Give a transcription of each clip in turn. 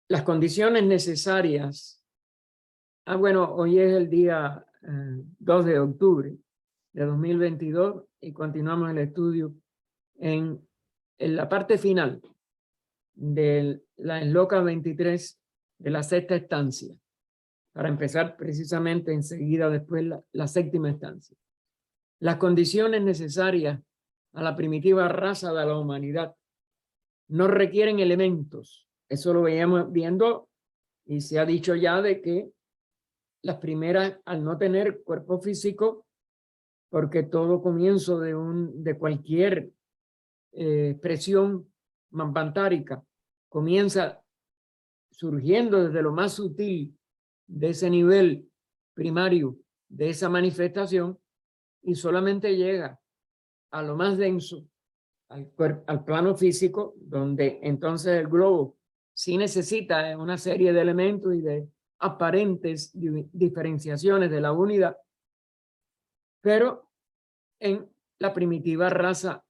las condiciones necesarias. Bueno, hoy es el día 2 de octubre de 2022 y continuamos el estudio en la parte final de la Esloca 23 de la sexta estancia, para empezar precisamente enseguida después la séptima estancia. Las condiciones necesarias a la primitiva raza de la humanidad no requieren elementos. Eso lo veíamos viendo y se ha dicho ya de que las primeras, al no tener cuerpo físico, porque todo comienzo de cualquier expresión mampantárica comienza surgiendo desde lo más sutil de ese nivel primario de esa manifestación y solamente llega a lo más denso, al plano físico, donde entonces el globo sí necesita una serie de elementos y de aparentes diferenciaciones de la unidad, pero en la primitiva raza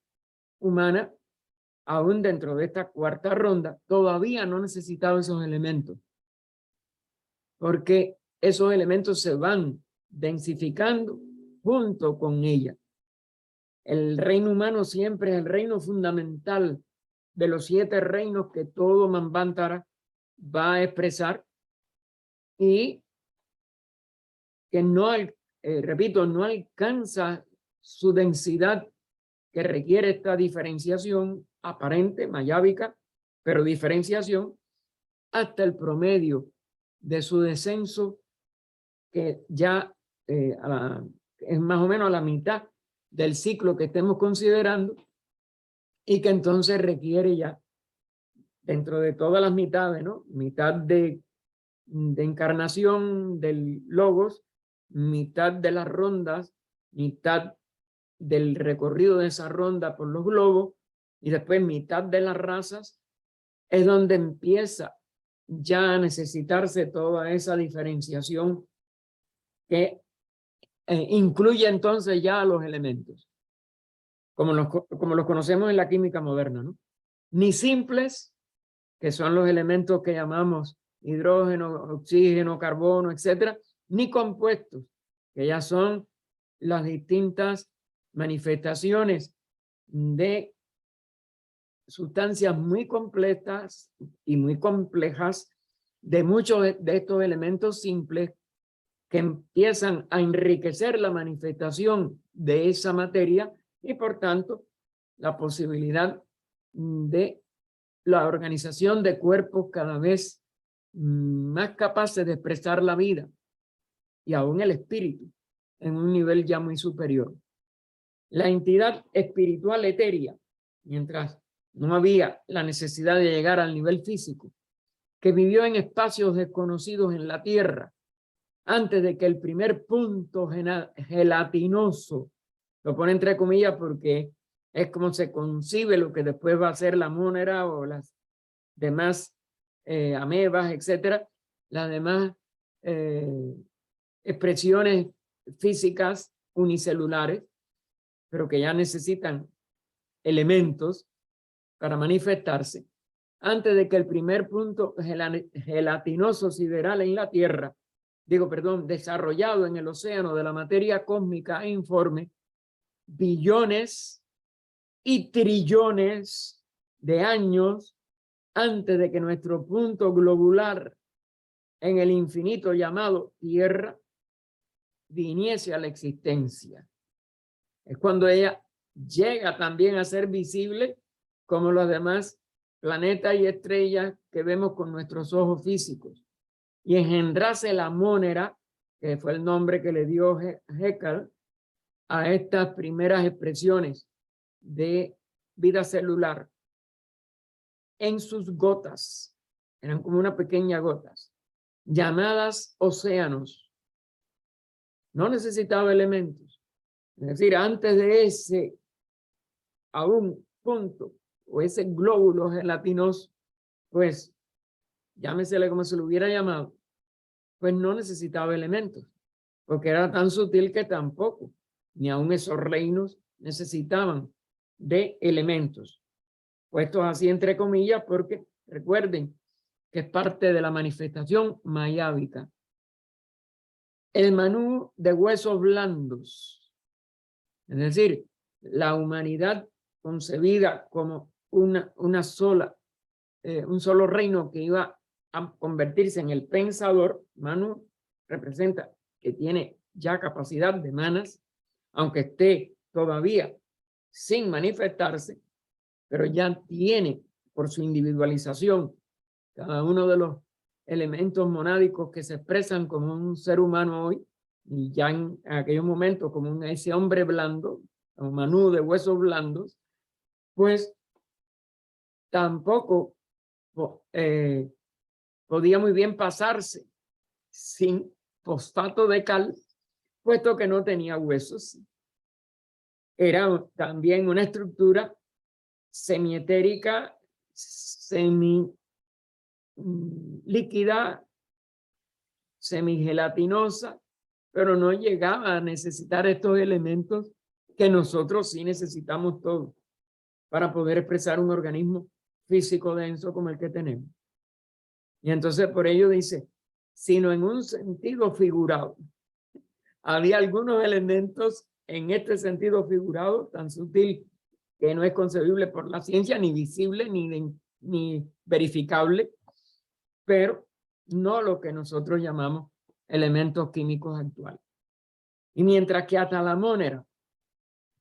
humana, aún dentro de esta cuarta ronda, todavía no necesitaba esos elementos, porque esos elementos se van densificando junto con ella. El reino humano siempre es el reino fundamental de los 7 reinos que todo Manvantara va a expresar y que no, repito, no alcanza su densidad que requiere esta diferenciación aparente, mayábica, pero diferenciación hasta el promedio de su descenso, que ya es más o menos a la mitad del ciclo que estemos considerando y que entonces requiere ya, dentro de todas las mitades, ¿no? Mitad de encarnación del logos, mitad de las rondas, mitad del recorrido de esa ronda por los globos y después mitad de las razas, es donde empieza ya a necesitarse toda esa diferenciación que incluye entonces ya los elementos, como los conocemos en la química moderna, ¿no? Ni simples, que son los elementos que llamamos hidrógeno, oxígeno, carbono, etcétera, ni compuestos, que ya son las distintas manifestaciones de sustancias muy completas y muy complejas de muchos de estos elementos simples que empiezan a enriquecer la manifestación de esa materia y por tanto la posibilidad de la organización de cuerpos cada vez más capaces de expresar la vida y aún el espíritu en un nivel ya muy superior. La entidad espiritual etérea, mientras no había la necesidad de llegar al nivel físico, que vivió en espacios desconocidos en la tierra, antes de que el primer punto gelatinoso, lo pone entre comillas porque es como se concibe lo que después va a ser la mónera o las demás amebas, etcétera, las demás expresiones físicas unicelulares, pero que ya necesitan elementos para manifestarse, antes de que el primer punto gelatinoso sideral en la Tierra, desarrollado en el océano de la materia cósmica e informe, billones y trillones de años antes de que nuestro punto globular en el infinito llamado Tierra viniese a la existencia. Es cuando ella llega también a ser visible como los demás planetas y estrellas que vemos con nuestros ojos físicos. Y engendrase la mónera, que fue el nombre que le dio Haeckel a estas primeras expresiones de vida celular, en sus gotas, eran como una pequeña gotas, llamadas océanos. No necesitaba elementos. Es decir, antes de ese a un punto o ese glóbulo gelatinoso, pues llámesele como se lo hubiera llamado, pues no necesitaba elementos, porque era tan sutil que tampoco, ni aun esos reinos necesitaban de elementos, puestos así entre comillas, porque recuerden que es parte de la manifestación mayábica. El manú de huesos blandos, es decir, la humanidad concebida como un solo reino que iba a convertirse en el pensador. Manu representa que tiene ya capacidad de manas, aunque esté todavía sin manifestarse, pero ya tiene por su individualización cada uno de los elementos monádicos que se expresan como un ser humano hoy, y ya en aquellos momentos como ese hombre blando, un Manú de huesos blandos, pues tampoco podía muy bien pasarse sin fosfato de cal, puesto que no tenía huesos. Era también una estructura semietérica, líquida, semigelatinosa, pero no llegaba a necesitar estos elementos que nosotros sí necesitamos todos para poder expresar un organismo físico denso como el que tenemos. Y entonces por ello dice, sino en un sentido figurado. Había algunos elementos en este sentido figurado tan sutil que no es concebible por la ciencia, ni visible, ni verificable, pero no lo que nosotros llamamos elementos químicos actuales. Y mientras que Atalamón era,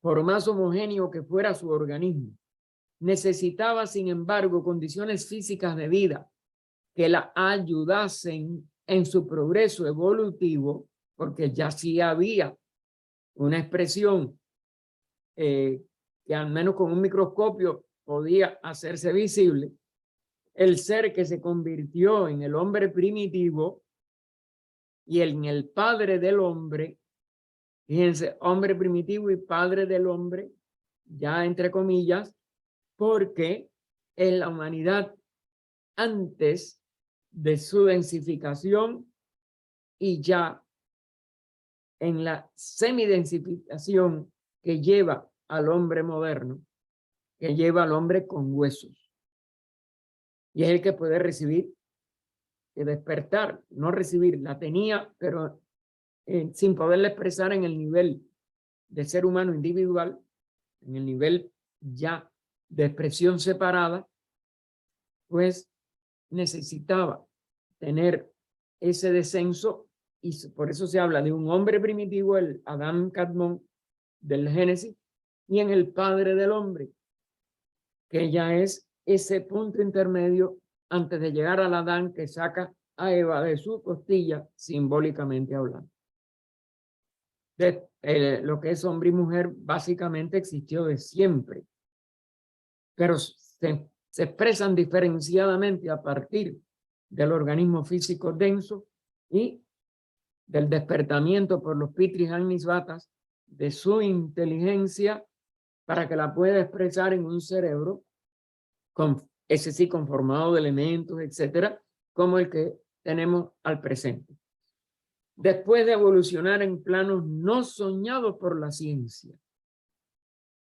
por más homogéneo que fuera su organismo, necesitaba, sin embargo, condiciones físicas de vida que la ayudasen en su progreso evolutivo, porque ya sí había una expresión que al menos con un microscopio podía hacerse visible. El ser que se convirtió en el hombre primitivo y en el padre del hombre, fíjense, hombre primitivo y padre del hombre, ya entre comillas, porque en la humanidad antes de su densificación y ya en la semidensificación que lleva al hombre moderno, que lleva al hombre con huesos. Y es el que puede recibir y despertar, no recibir, la tenía, pero sin poderla expresar en el nivel de ser humano individual, en el nivel ya de expresión separada, pues necesitaba tener ese descenso, y por eso se habla de un hombre primitivo, el Adán Cadmón del Génesis, y en el padre del hombre, que ya es ese punto intermedio antes de llegar al Adán que saca a Eva de su costilla, simbólicamente hablando. Lo que es hombre y mujer básicamente existió de siempre, pero se expresan diferenciadamente a partir del organismo físico denso y del despertamiento por los Pitris Agnisvatas de su inteligencia para que la pueda expresar en un cerebro, ese sí conformado de elementos, etcétera, como el que tenemos al presente. Después de evolucionar en planos no soñados por la ciencia.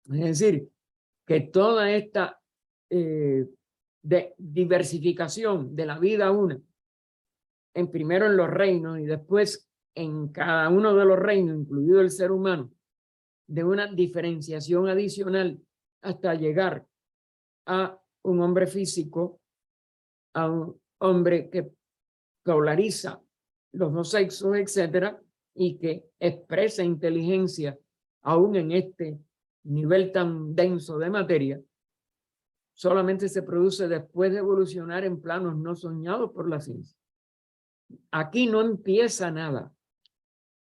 Es decir, que toda esta diversificación de la vida una, primero en los reinos y después en cada uno de los reinos, incluido el ser humano, de una diferenciación adicional hasta llegar a un hombre físico, a un hombre que polariza los dos sexos, etcétera, y que expresa inteligencia aún en este nivel tan denso de materia, solamente se produce después de evolucionar en planos no soñados por la ciencia. Aquí no empieza nada.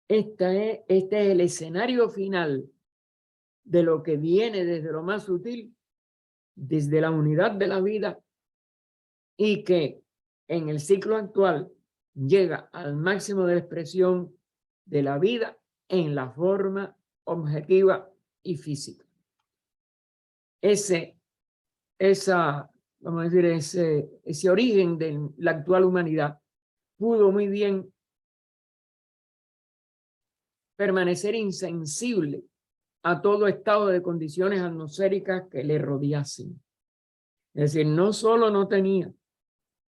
Este es el escenario final de lo que viene desde lo más sutil, desde la unidad de la vida, y que en el ciclo actual llega al máximo de la expresión de la vida en la forma objetiva y física. Vamos a decir, ese origen de la actual humanidad pudo muy bien permanecer insensible a todo estado de condiciones atmosféricas que le rodeasen. Es decir, no solo no tenía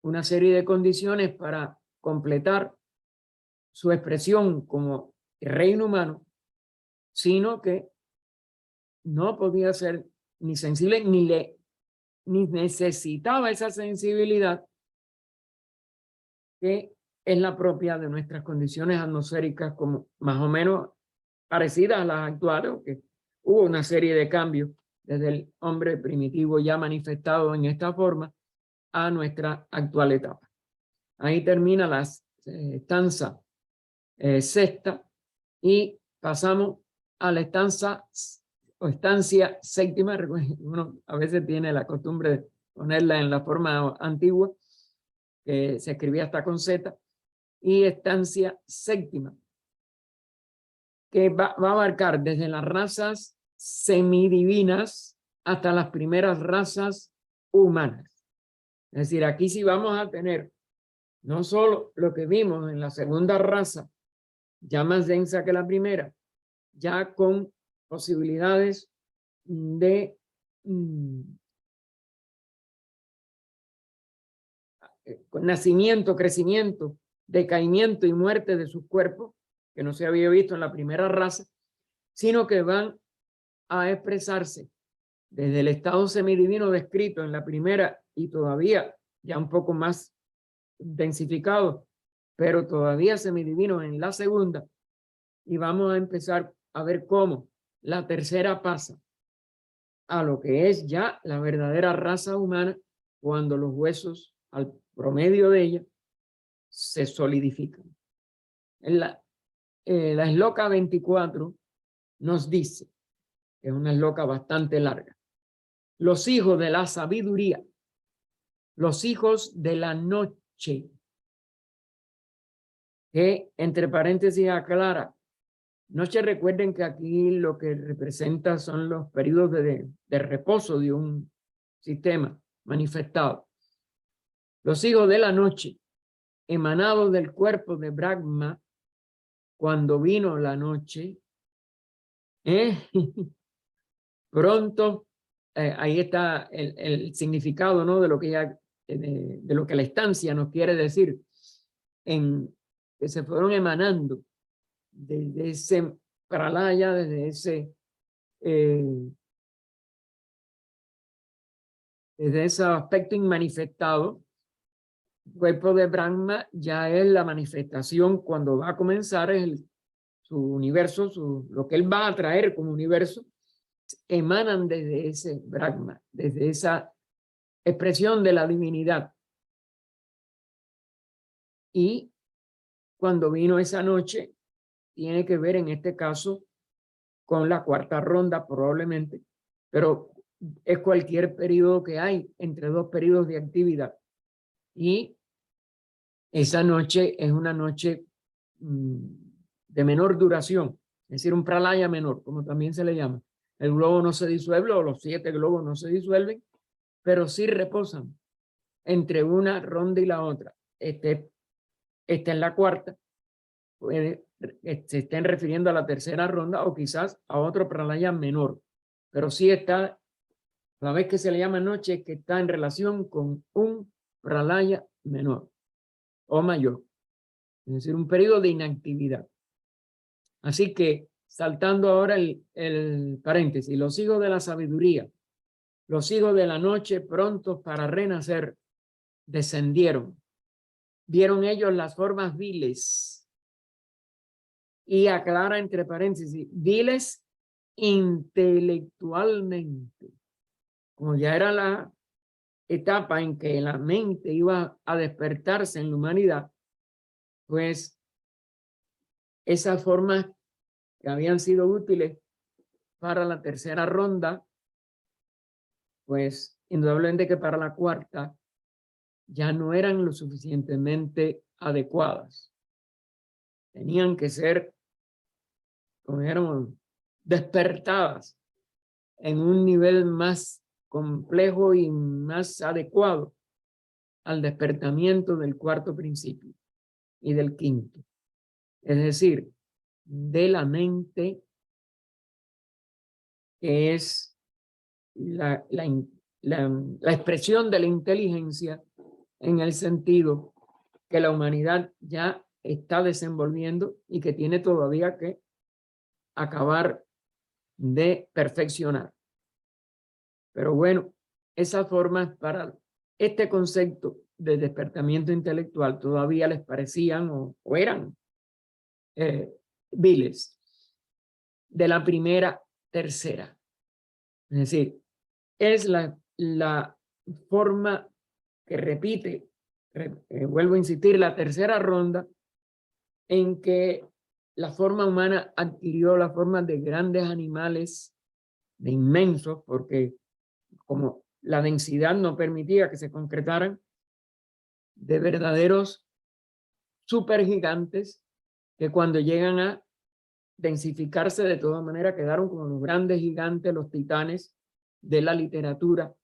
una serie de condiciones para completar su expresión como reino humano, sino que no podía ser ni sensible ni necesitaba esa sensibilidad que es la propia de nuestras condiciones atmosféricas, como más o menos parecidas a las actuales, aunque hubo una serie de cambios desde el hombre primitivo ya manifestado en esta forma a nuestra actual etapa. Ahí termina la estanza sexta y pasamos a la estancia séptima. Uno a veces tiene la costumbre de ponerla en la forma antigua, que se escribía hasta con Z, y estancia séptima, que va a abarcar desde las razas semidivinas hasta las primeras razas humanas. Es decir, aquí sí vamos a tener no solo lo que vimos en la segunda raza, ya más densa que la primera, ya con posibilidades de nacimiento, crecimiento, decaimiento y muerte de sus cuerpos, que no se había visto en la primera raza, sino que van a expresarse desde el estado semidivino descrito en la primera y todavía ya un poco más densificado, pero todavía semidivino en la segunda, y vamos a empezar a ver cómo la tercera pasa a lo que es ya la verdadera raza humana cuando los huesos al promedio de ella se solidifican. La esloca 24 nos dice, que es una esloca bastante larga, los hijos de la sabiduría, los hijos de la noche, que entre paréntesis aclara, noche, recuerden que aquí lo que representa son los periodos de reposo de un sistema manifestado. Los hijos de la noche, emanados del cuerpo de Brahma, cuando vino la noche, pronto, ahí está el significado, ¿no? De lo que ya, de lo que la estancia nos quiere decir, que se fueron emanando desde ese pralaya, desde ese aspecto inmanifestado. El cuerpo de Brahma ya es la manifestación cuando va a comenzar su universo, lo que él va a traer como universo, emanan desde ese Brahma, desde esa expresión de la divinidad. Y cuando vino esa noche, tiene que ver en este caso con la cuarta ronda probablemente, pero es cualquier periodo que hay entre dos periodos de actividad. Y esa noche es una noche de menor duración, es decir, un pralaya menor, como también se le llama. El globo no se disuelve, o los 7 globos no se disuelven, pero sí reposan entre una ronda y la otra. Esta en la cuarta, se estén refiriendo a la tercera ronda o quizás a otro pralaya menor, pero sí está, la vez que se le llama noche, que está en relación con un pralaya menor o mayor, es decir, un periodo de inactividad. Así que, saltando ahora el paréntesis, los hijos de la sabiduría, los hijos de la noche, prontos para renacer, descendieron. Vieron ellos las formas viles. Y aclara entre paréntesis, viles intelectualmente. Como ya era la etapa en que la mente iba a despertarse en la humanidad, pues esas formas que habían sido útiles para la tercera ronda, pues indudablemente que para la cuarta ya no eran lo suficientemente adecuadas. Tenían que ser, como dijéramos, despertadas en un nivel más complejo y más adecuado al despertamiento del cuarto principio y del quinto. Es decir, de la mente, que es la expresión de la inteligencia en el sentido que la humanidad ya está desenvolviendo y que tiene todavía que acabar de perfeccionar. Pero bueno, esas formas para este concepto de despertamiento intelectual todavía les parecían o eran viles. De la primera, tercera. Es decir, es la forma que repite, vuelvo a insistir, la tercera ronda en que la forma humana adquirió la forma de grandes animales, de inmensos, porque como la densidad no permitía que se concretaran, de verdaderos supergigantes que cuando llegan a densificarse de todas maneras quedaron como los grandes gigantes, los titanes de la literatura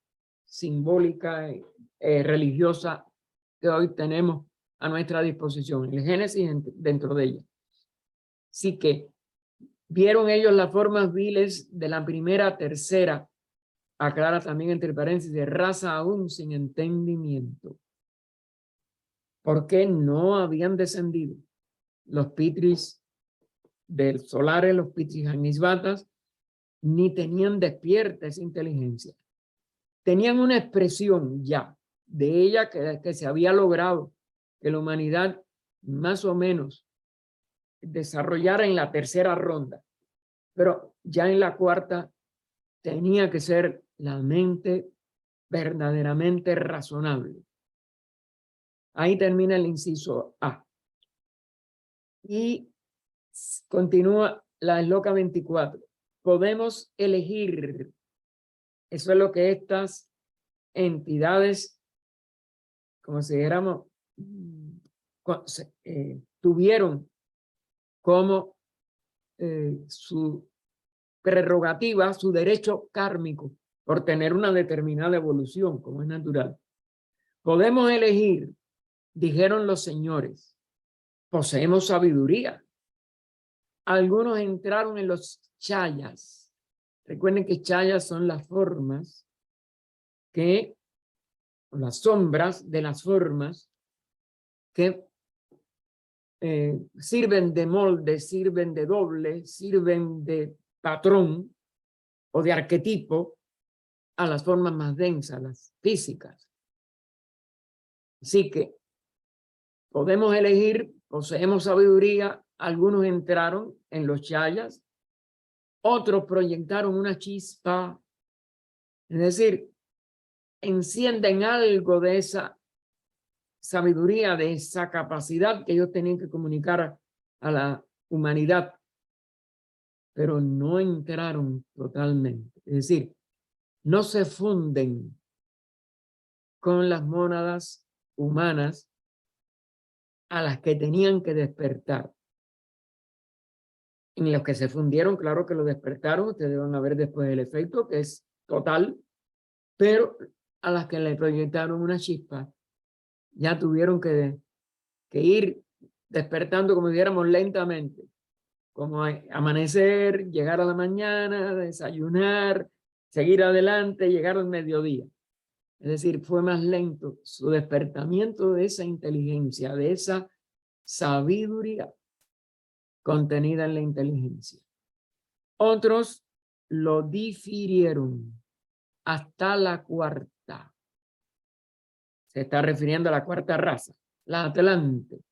simbólica, religiosa que hoy tenemos a nuestra disposición, el Génesis dentro de ella. Así que vieron ellos las formas viles de la primera, tercera, aclara también entre paréntesis, de raza aún sin entendimiento. Porque no habían descendido los pitris del solares, los pitris agnisbatas, ni tenían despierta esa inteligencia. Tenían una expresión ya de ella que se había logrado que la humanidad más o menos desarrollara en la tercera ronda, pero ya en la cuarta tenía que ser la mente verdaderamente razonable. Ahí termina el inciso A. Y continúa la esloca 24. Podemos elegir. Eso es lo que estas entidades, como si dijéramos, tuvieron como su prerrogativa, su derecho kármico por tener una determinada evolución, como es natural. Podemos elegir, dijeron los señores, poseemos sabiduría. Algunos entraron en los chayas. Recuerden que chayas son las formas que, las sombras de las formas que sirven de molde, sirven de doble, sirven de patrón o de arquetipo a las formas más densas, las físicas. Así que podemos elegir, poseemos sabiduría, algunos entraron en los chayas, otros proyectaron una chispa, es decir, encienden algo de esa sabiduría, de esa capacidad que ellos tenían que comunicar a la humanidad, pero no entraron totalmente. Es decir, no se funden con las mónadas humanas a las que tenían que despertar. En los que se fundieron, claro que lo despertaron, ustedes van a ver después el efecto, que es total, pero a las que le proyectaron una chispa, ya tuvieron que ir despertando, como dijéramos, lentamente, como amanecer, llegar a la mañana, desayunar, seguir adelante, llegar al mediodía. Es decir, fue más lento su despertamiento de esa inteligencia, de esa sabiduría contenida en la inteligencia. Otros lo difirieron hasta la cuarta. Se está refiriendo a la cuarta raza, la Atlante,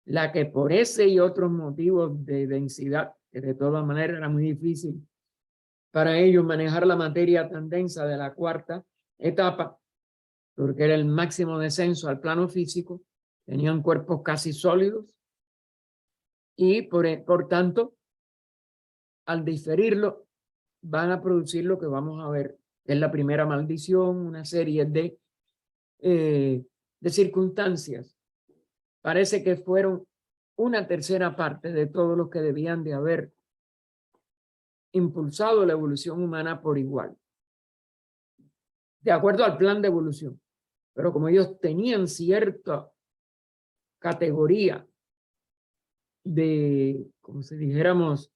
la que por ese y otros motivos de densidad, que de todas maneras era muy difícil para ellos manejar la materia tan densa de la cuarta etapa, porque era el máximo descenso al plano físico, tenían cuerpos casi sólidos y por tanto, al diferirlo, van a producir lo que vamos a ver, es la primera maldición, una serie de circunstancias. Parece que fueron una tercera parte de todo lo que debían de haber impulsado la evolución humana por igual, de acuerdo al plan de evolución. Pero como ellos tenían cierta categoría de, como si dijéramos,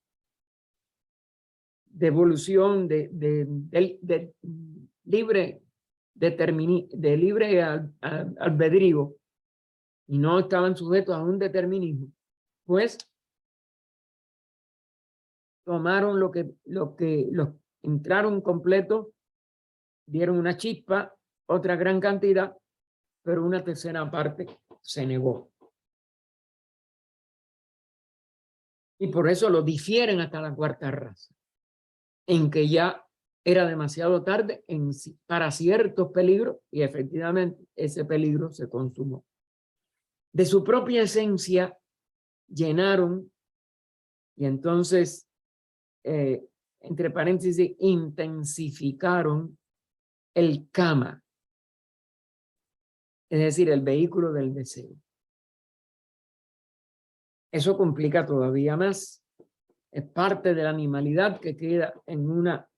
de evolución, de libre de libre albedrío y no estaban sujetos a un determinismo, pues tomaron lo que los entraron completo, dieron una chispa, otra gran cantidad, pero una tercera parte se negó. Y por eso lo difieren hasta la cuarta raza, en que ya era demasiado tarde para ciertos peligros, y efectivamente ese peligro se consumó. De su propia esencia llenaron, y entonces, entre paréntesis, intensificaron el kama, es decir, el vehículo del deseo. Eso complica todavía más. Es parte de la animalidad que queda en una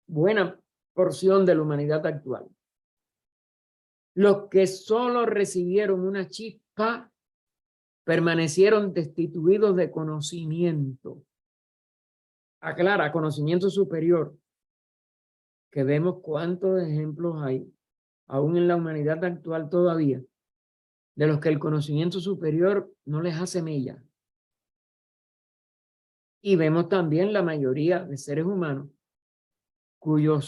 buena porción de la humanidad actual. Los que solo recibieron una chispa permanecieron destituidos de conocimiento. Aclara, conocimiento superior, que vemos cuántos ejemplos hay, aún en la humanidad actual todavía, de los que el conocimiento superior no les hace mella. Y vemos también la mayoría de seres humanos cuyo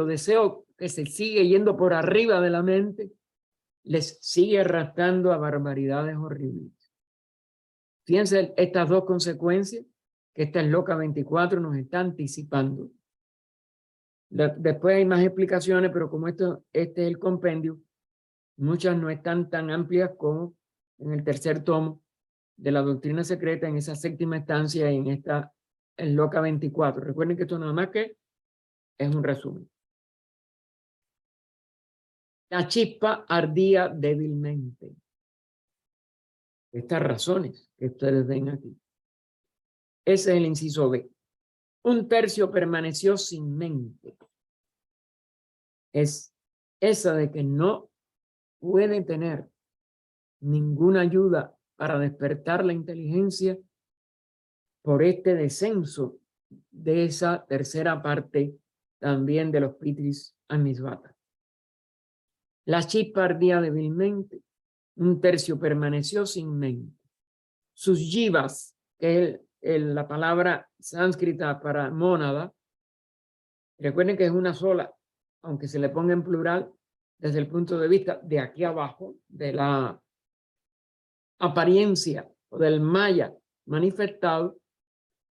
deseo que se sigue yendo por arriba de la mente les sigue arrastrando a barbaridades horribles. Fíjense estas dos consecuencias que esta Loka 24 nos está anticipando. Después hay más explicaciones, pero como este es el compendio, muchas no están tan amplias como en el tercer tomo de la doctrina secreta, en esa séptima estancia, en esta Loka 24. Recuerden que esto nada más que es un resumen. La chispa ardía débilmente. Estas razones que ustedes ven aquí. Ese es el inciso B. Un tercio permaneció sin mente. Es esa de que no puede tener ninguna ayuda para despertar la inteligencia por este descenso de esa tercera parte también de los Pitris Amisvata. La chispa ardía débilmente, un tercio permaneció sin mente. Sus jivas, que es la palabra sánscrita para mónada, recuerden que es una sola, aunque se le ponga en plural, desde el punto de vista de aquí abajo, de la apariencia o del maya manifestado,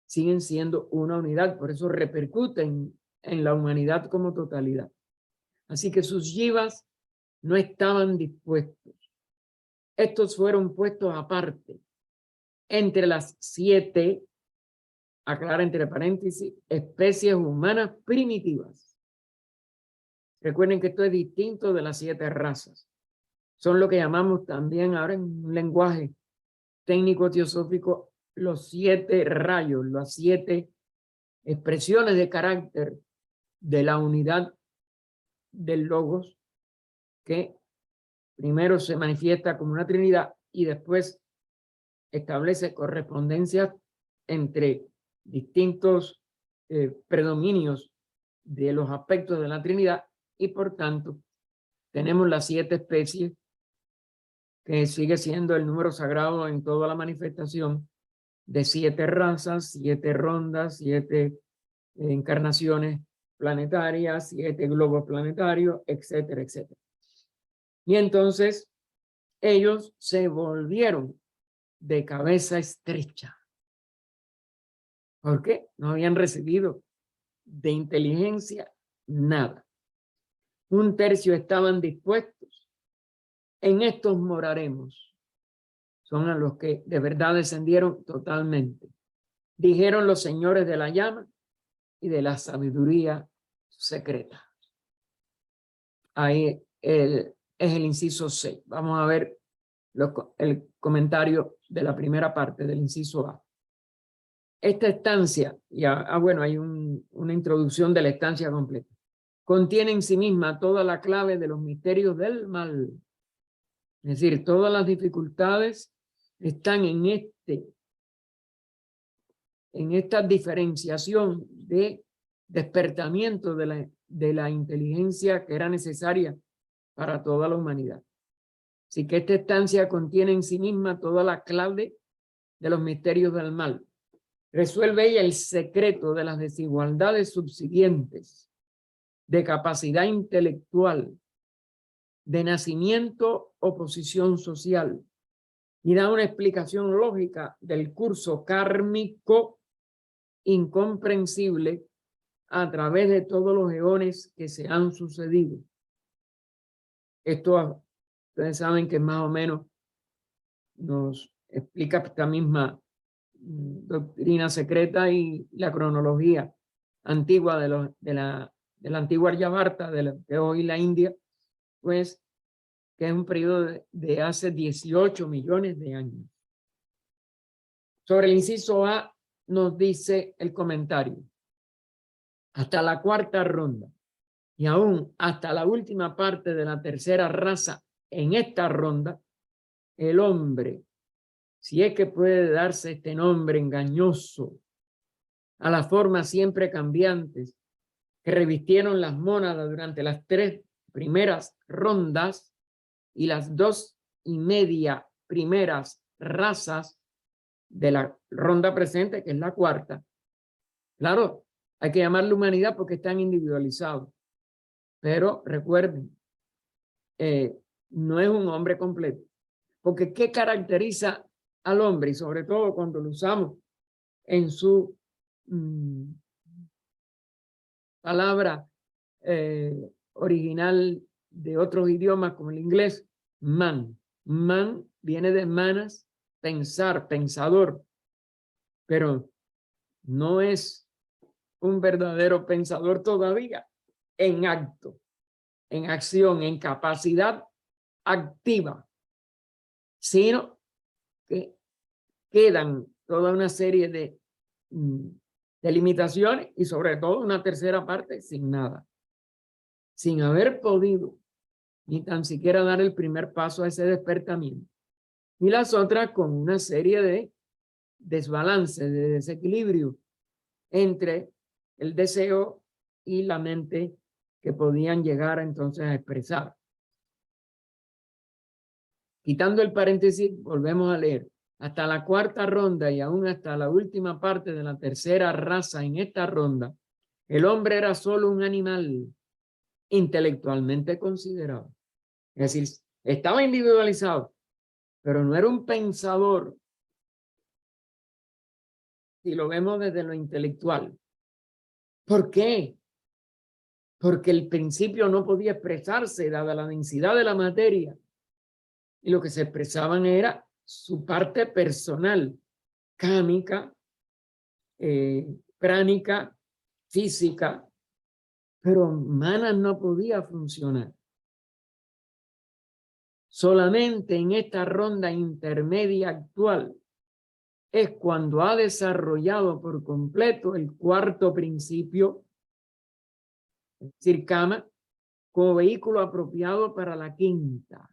siguen siendo una unidad, por eso repercuten en la humanidad como totalidad. Así que sus jivas no estaban dispuestos. Estos fueron puestos aparte entre las 7, aclara entre paréntesis, especies humanas primitivas. Recuerden que esto es distinto de las 7 razas. Son lo que llamamos también ahora en un lenguaje técnico teosófico los 7 rayos, las 7 expresiones de carácter de la unidad del logos, que primero se manifiesta como una trinidad y después establece correspondencias entre distintos predominios de los aspectos de la Trinidad, y por tanto tenemos las 7 especies, que sigue siendo el número sagrado en toda la manifestación de 7 razas, 7 rondas, 7 encarnaciones planetarias, 7 globos planetarios, etcétera, etcétera. Y entonces ellos se volvieron de cabeza estrecha. ¿Por qué? No habían recibido de inteligencia nada. Un tercio estaban dispuestos. En estos moraremos. Son a los que de verdad descendieron totalmente. Dijeron los señores de la llama y de la sabiduría secreta. Ahí es el inciso 6. Vamos a ver el comentario de la primera parte del inciso A. Esta estancia, bueno, hay una introducción de la estancia completa, contiene en sí misma toda la clave de los misterios del mal. Es decir, todas las dificultades están en esta diferenciación de despertamiento de la inteligencia que era necesaria para toda la humanidad. Así que esta estancia contiene en sí misma toda la clave de los misterios del mal. Resuelve ella el secreto de las desigualdades subsiguientes, de capacidad intelectual, de nacimiento o posición social, y da una explicación lógica del curso kármico incomprensible a través de todos los eones que se han sucedido. Esto ustedes saben que más o menos nos explica esta misma doctrina secreta y la cronología antigua de la antigua Aryavarta, de lo que hoy la India, pues que es un periodo de hace 18 millones de años. Sobre el inciso A nos dice el comentario: hasta la cuarta ronda y aún hasta la última parte de la tercera raza en esta ronda, el hombre, si es que puede darse este nombre engañoso a las formas siempre cambiantes que revistieron las mónadas durante las 3 primeras rondas y las 2,5 primeras razas de la ronda presente, que es la cuarta. Claro, hay que llamarle humanidad porque están individualizados. Pero recuerden, no es un hombre completo. Porque ¿qué caracteriza al hombre? Y sobre todo cuando lo usamos en su palabra original de otros idiomas como el inglés, man. Man viene de manas, pensar, pensador, pero no es un verdadero pensador todavía en acto, en acción, en capacidad activa, sino que quedan toda una serie de limitaciones y sobre todo una tercera parte sin nada, sin haber podido ni tan siquiera dar el primer paso a ese despertamiento. Y las otras con una serie de desbalances, de desequilibrio entre el deseo y la mente que podían llegar entonces a expresar. Quitando el paréntesis, volvemos a leer. Hasta la cuarta ronda y aún hasta la última parte de la tercera raza en esta ronda, el hombre era solo un animal intelectualmente considerado. Es decir, estaba individualizado, pero no era un pensador, si lo vemos desde lo intelectual. ¿Por qué? Porque el principio no podía expresarse dada la densidad de la materia. Y lo que se expresaban era su parte personal, cámica, pránica, física, pero manas no podía funcionar. Solamente en esta ronda intermedia actual es cuando ha desarrollado por completo el cuarto principio, es decir, Kama, como vehículo apropiado para la quinta,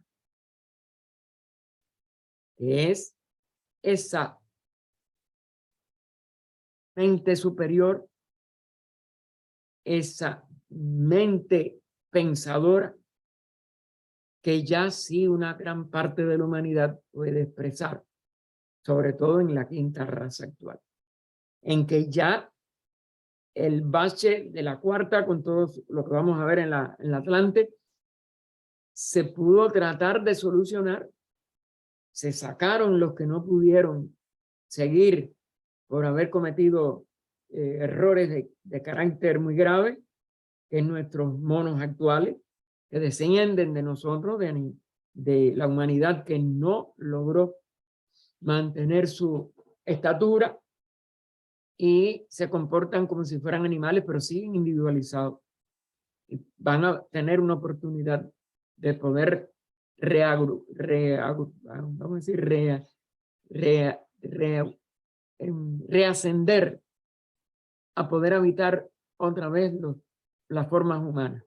que es esa mente superior, esa mente pensadora que ya sí una gran parte de la humanidad puede expresar, sobre todo en la quinta raza actual, en que ya el bache de la cuarta, con todo lo que vamos a ver en la Atlante, se pudo tratar de solucionar. Se sacaron los que no pudieron seguir por haber cometido errores de carácter muy grave, que es nuestros monos actuales, que descienden de nosotros, de la humanidad que no logró mantener su estatura y se comportan como si fueran animales, pero siguen individualizados. Y van a tener una oportunidad de poder vamos a decir, reascender a poder habitar otra vez las formas humanas.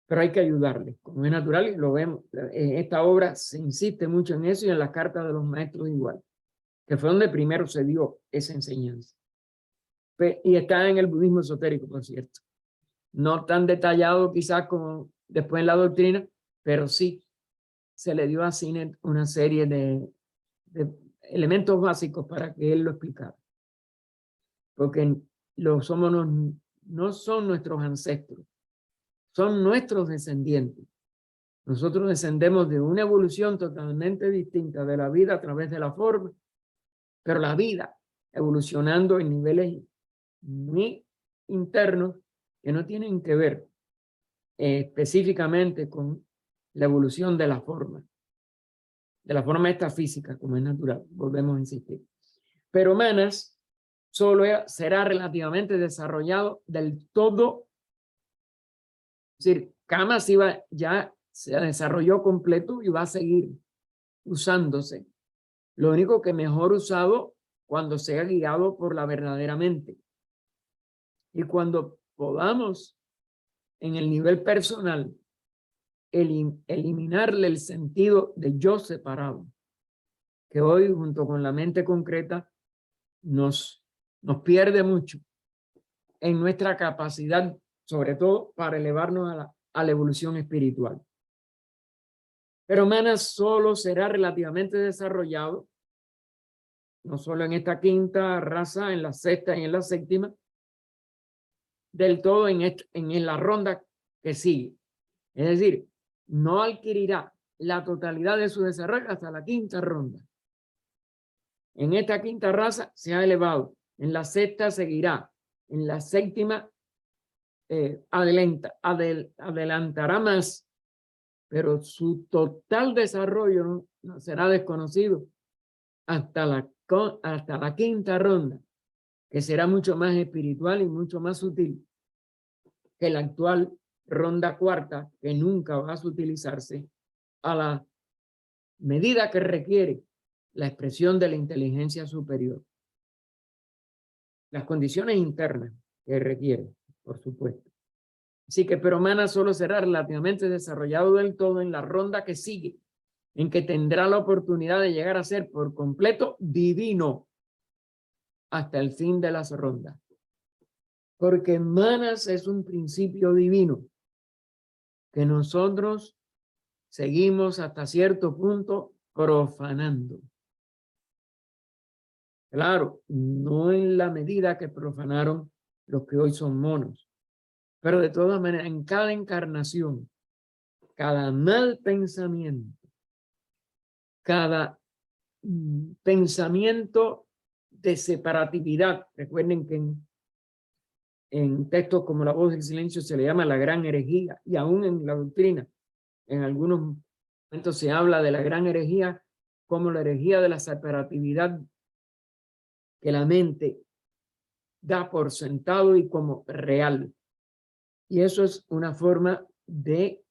Pero hay que ayudarles, como es natural, y lo vemos. En esta obra se insiste mucho en eso y en las cartas de los maestros igual, que fue donde primero se dio esa enseñanza. Y está en el budismo esotérico, por cierto. No tan detallado quizás como después en la doctrina, pero sí se le dio a Sinnett una serie de elementos básicos para que él lo explicara. Porque los somos no son nuestros ancestros, son nuestros descendientes. Nosotros descendemos de una evolución totalmente distinta de la vida a través de la forma, pero la vida evolucionando en niveles muy internos que no tienen que ver específicamente con la evolución de la forma esta física, como es natural, volvemos a insistir. Pero Manas solo será relativamente desarrollado del todo, es decir, Kamas ya se desarrolló completo y va a seguir usándose. Lo único que mejor usado cuando sea guiado por la verdadera mente. Y cuando podamos en el nivel personal eliminarle el sentido de yo separado, que hoy junto con la mente concreta nos pierde mucho en nuestra capacidad, sobre todo para elevarnos a la evolución espiritual. Pero Manas solo será relativamente desarrollado, no solo en esta quinta raza, en la sexta y en la séptima, del todo en la ronda que sigue. Es decir, no adquirirá la totalidad de su desarrollo hasta la quinta ronda. En esta quinta raza se ha elevado, en la sexta seguirá, en la séptima adelantará más, pero su total desarrollo no será desconocido hasta la quinta ronda, que será mucho más espiritual y mucho más sutil que la actual ronda cuarta, que nunca va a utilizarse a la medida que requiere la expresión de la inteligencia superior. Las condiciones internas que requiere, por supuesto. Así que pero Manas solo será relativamente desarrollado del todo en la ronda que sigue, en que tendrá la oportunidad de llegar a ser por completo divino hasta el fin de las rondas. Porque Manas es un principio divino que nosotros seguimos hasta cierto punto profanando. Claro, no en la medida que profanaron los que hoy son monos, pero de todas maneras, en cada encarnación, cada mal pensamiento, cada pensamiento de separatividad, recuerden que en textos como La Voz del Silencio se le llama la gran herejía, y aún en la doctrina, en algunos momentos se habla de la gran herejía como la herejía de la separatividad que la mente da por sentado y como real. Y eso es una forma de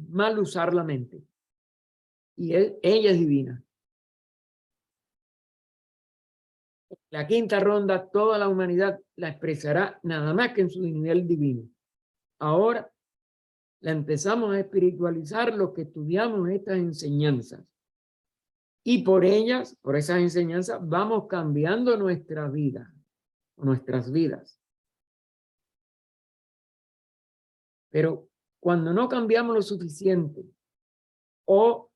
mal usar la mente. Y ella es divina. La quinta ronda, toda la humanidad la expresará nada más que en su nivel divino. Ahora la empezamos a espiritualizar los que estudiamos estas enseñanzas. Y por ellas, por esas enseñanzas, vamos cambiando nuestra vida, nuestras vidas. Pero cuando no cambiamos lo suficiente o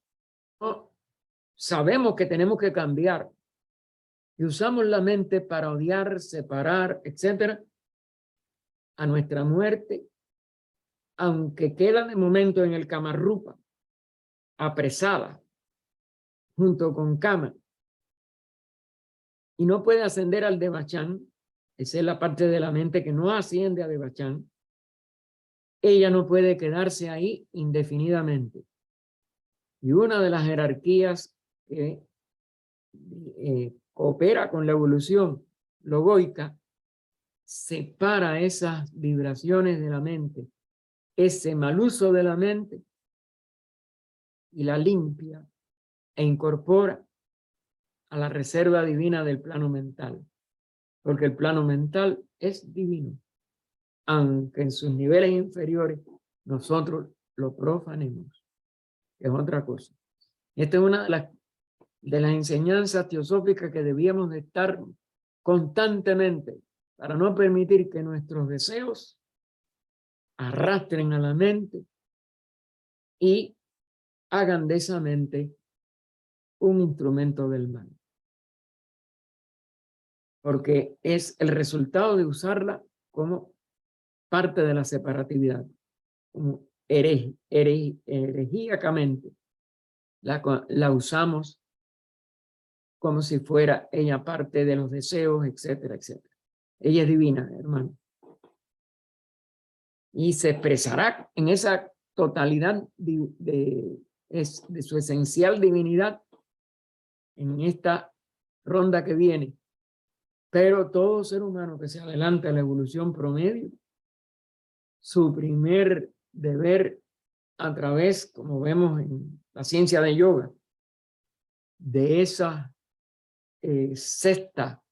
sabemos que tenemos que cambiar y usamos la mente para odiar, separar, etcétera, a nuestra muerte, aunque queda de momento en el Kamarupa, apresada, junto con Kama, y no puede ascender al Devachan, esa es la parte de la mente que no asciende a Devachan, ella no puede quedarse ahí indefinidamente. Y una de las jerarquías que coopera con la evolución logoica separa esas vibraciones de la mente, ese mal uso de la mente, y la limpia e incorpora a la reserva divina del plano mental, porque el plano mental es divino, aunque en sus niveles inferiores nosotros lo profanemos, es otra cosa. Esta es una de las enseñanzas teosóficas que debíamos de estar constantemente para no permitir que nuestros deseos arrastren a la mente y hagan de esa mente un instrumento del mal. Porque es el resultado de usarla como parte de la separatividad, como heregíacamente. La usamos como si fuera ella parte de los deseos, etcétera, etcétera. Ella es divina, hermano. Y se expresará en esa totalidad de su esencial divinidad en esta ronda que viene. Pero todo ser humano que se adelanta a la evolución promedio, su primer deber a través, como vemos en la ciencia de yoga, de esa sexta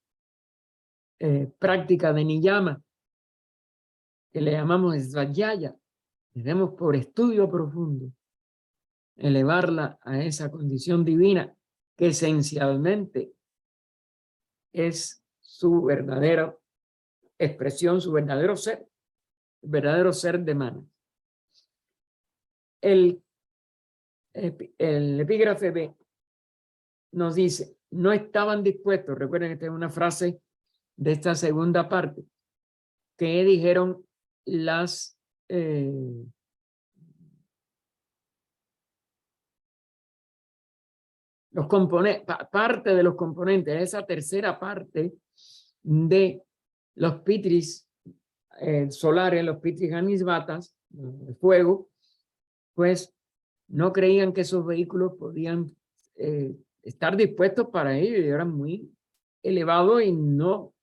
práctica de niyama, que le llamamos svadhyaya, debemos por estudio profundo elevarla a esa condición divina que esencialmente es su verdadera expresión, su verdadero ser de Manas. El epígrafe B nos dice, no estaban dispuestos, recuerden que esta es una frase de esta segunda parte, que dijeron los componentes, parte de los componentes, esa tercera parte de los pitris solares, los pitris anisvatas, el fuego, pues no creían que esos vehículos podían estar dispuestos para ello, y eran muy elevados y no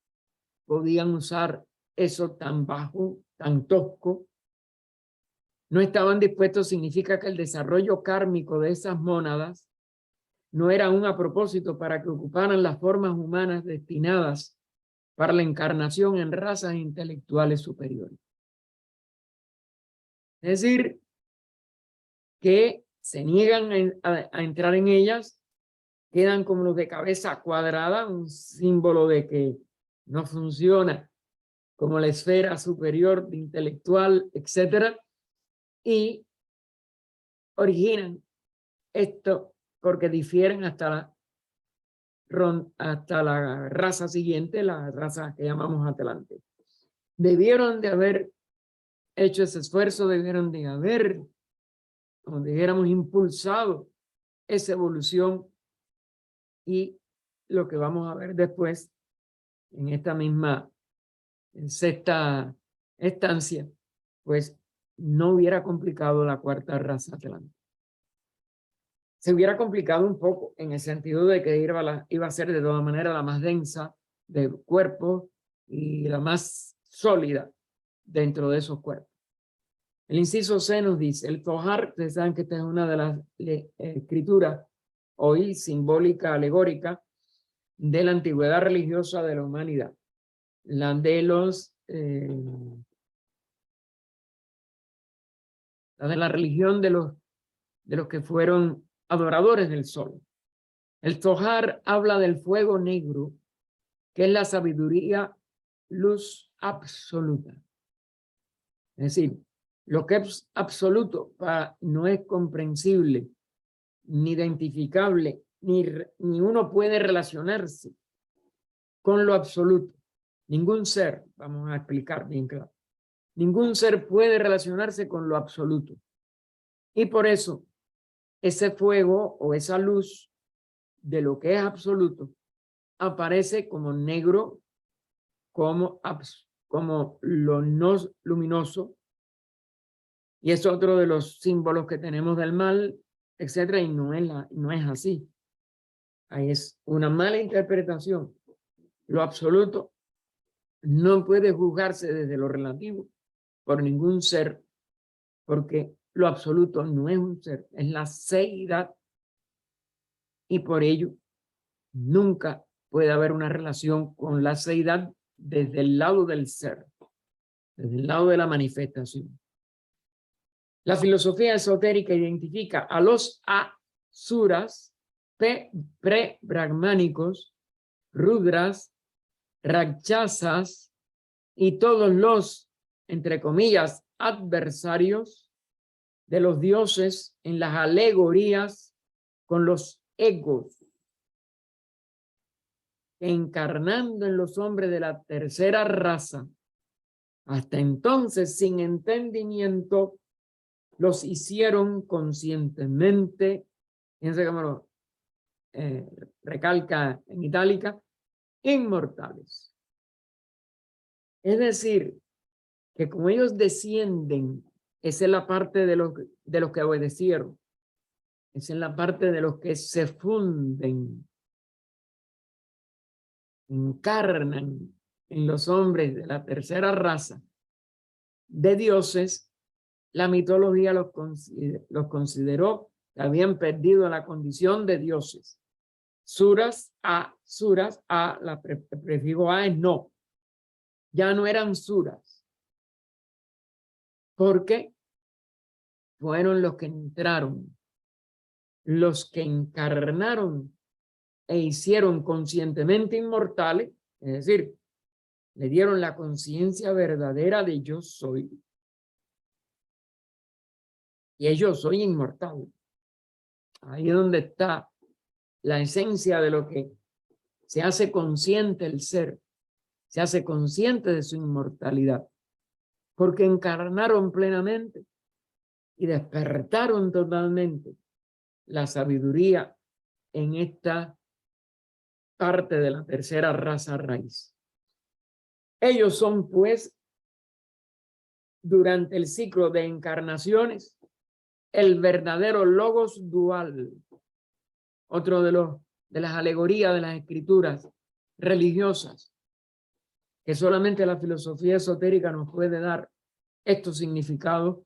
podían usar eso tan bajo, tan tosco. No estaban dispuestos, significa que el desarrollo kármico de esas mónadas no era un a propósito para que ocuparan las formas humanas destinadas para la encarnación en razas intelectuales superiores. Es decir, que se niegan a entrar en ellas, quedan como los de cabeza cuadrada, un símbolo de que no funciona como la esfera superior de intelectual, etcétera, y originan esto porque difieren hasta la raza siguiente, la raza que llamamos Atlante. Debieron de haber hecho ese esfuerzo, debieron de haber, como dijéramos, impulsado esa evolución, y lo que vamos a ver después en esta misma sexta estancia, pues no hubiera complicado la cuarta raza atlántica. Se hubiera complicado un poco en el sentido de que iba a ser de todas maneras la más densa de cuerpo y la más sólida dentro de esos cuerpos. El inciso C nos dice, el Zohar, ustedes saben que esta es una de las escrituras hoy simbólica, alegórica, de la antigüedad religiosa de la humanidad. La de la religión de los que fueron adoradores del sol. El Zohar habla del fuego negro, que es la sabiduría, luz absoluta. Es decir, lo que es absoluto no es comprensible, ni identificable, ni uno puede relacionarse con lo absoluto. Ningún ser, vamos a explicar bien claro, ningún ser puede relacionarse con lo absoluto. Y por eso, ese fuego o esa luz de lo que es absoluto aparece como negro, como lo no luminoso, y es otro de los símbolos que tenemos del mal, etcétera, y no es así. Ahí es una mala interpretación. Lo absoluto no puede juzgarse desde lo relativo por ningún ser, porque lo absoluto no es un ser, es la seidad, y por ello nunca puede haber una relación con la seidad desde el lado del ser, desde el lado de la manifestación. La filosofía esotérica identifica a los asuras, pre-brahmánicos, rudras, rakshasas, y todos los, entre comillas, adversarios de los dioses en las alegorías con los egos, encarnando en los hombres de la tercera raza. Hasta entonces, sin entendimiento, los hicieron conscientemente, fíjense cómo lo recalca en itálica, inmortales. Es decir, que como ellos descienden, esa es la parte de los que obedecieron, esa es la parte de los que se funden, encarnan en los hombres de la tercera raza de dioses. La mitología los consideró que habían perdido la condición de dioses. Suras, el prefijo a es no. Ya no eran suras. Porque fueron los que entraron, los que encarnaron e hicieron conscientemente inmortales, es decir, le dieron la conciencia verdadera de yo soy. Y yo soy inmortal. Ahí es donde está la esencia de lo que se hace consciente el ser, se hace consciente de su inmortalidad, porque encarnaron plenamente y despertaron totalmente la sabiduría en esta parte de la tercera raza raíz. Ellos son, pues, durante el ciclo de encarnaciones, el verdadero logos dual, otro de las alegorías de las escrituras religiosas, que solamente la filosofía esotérica nos puede dar estos significados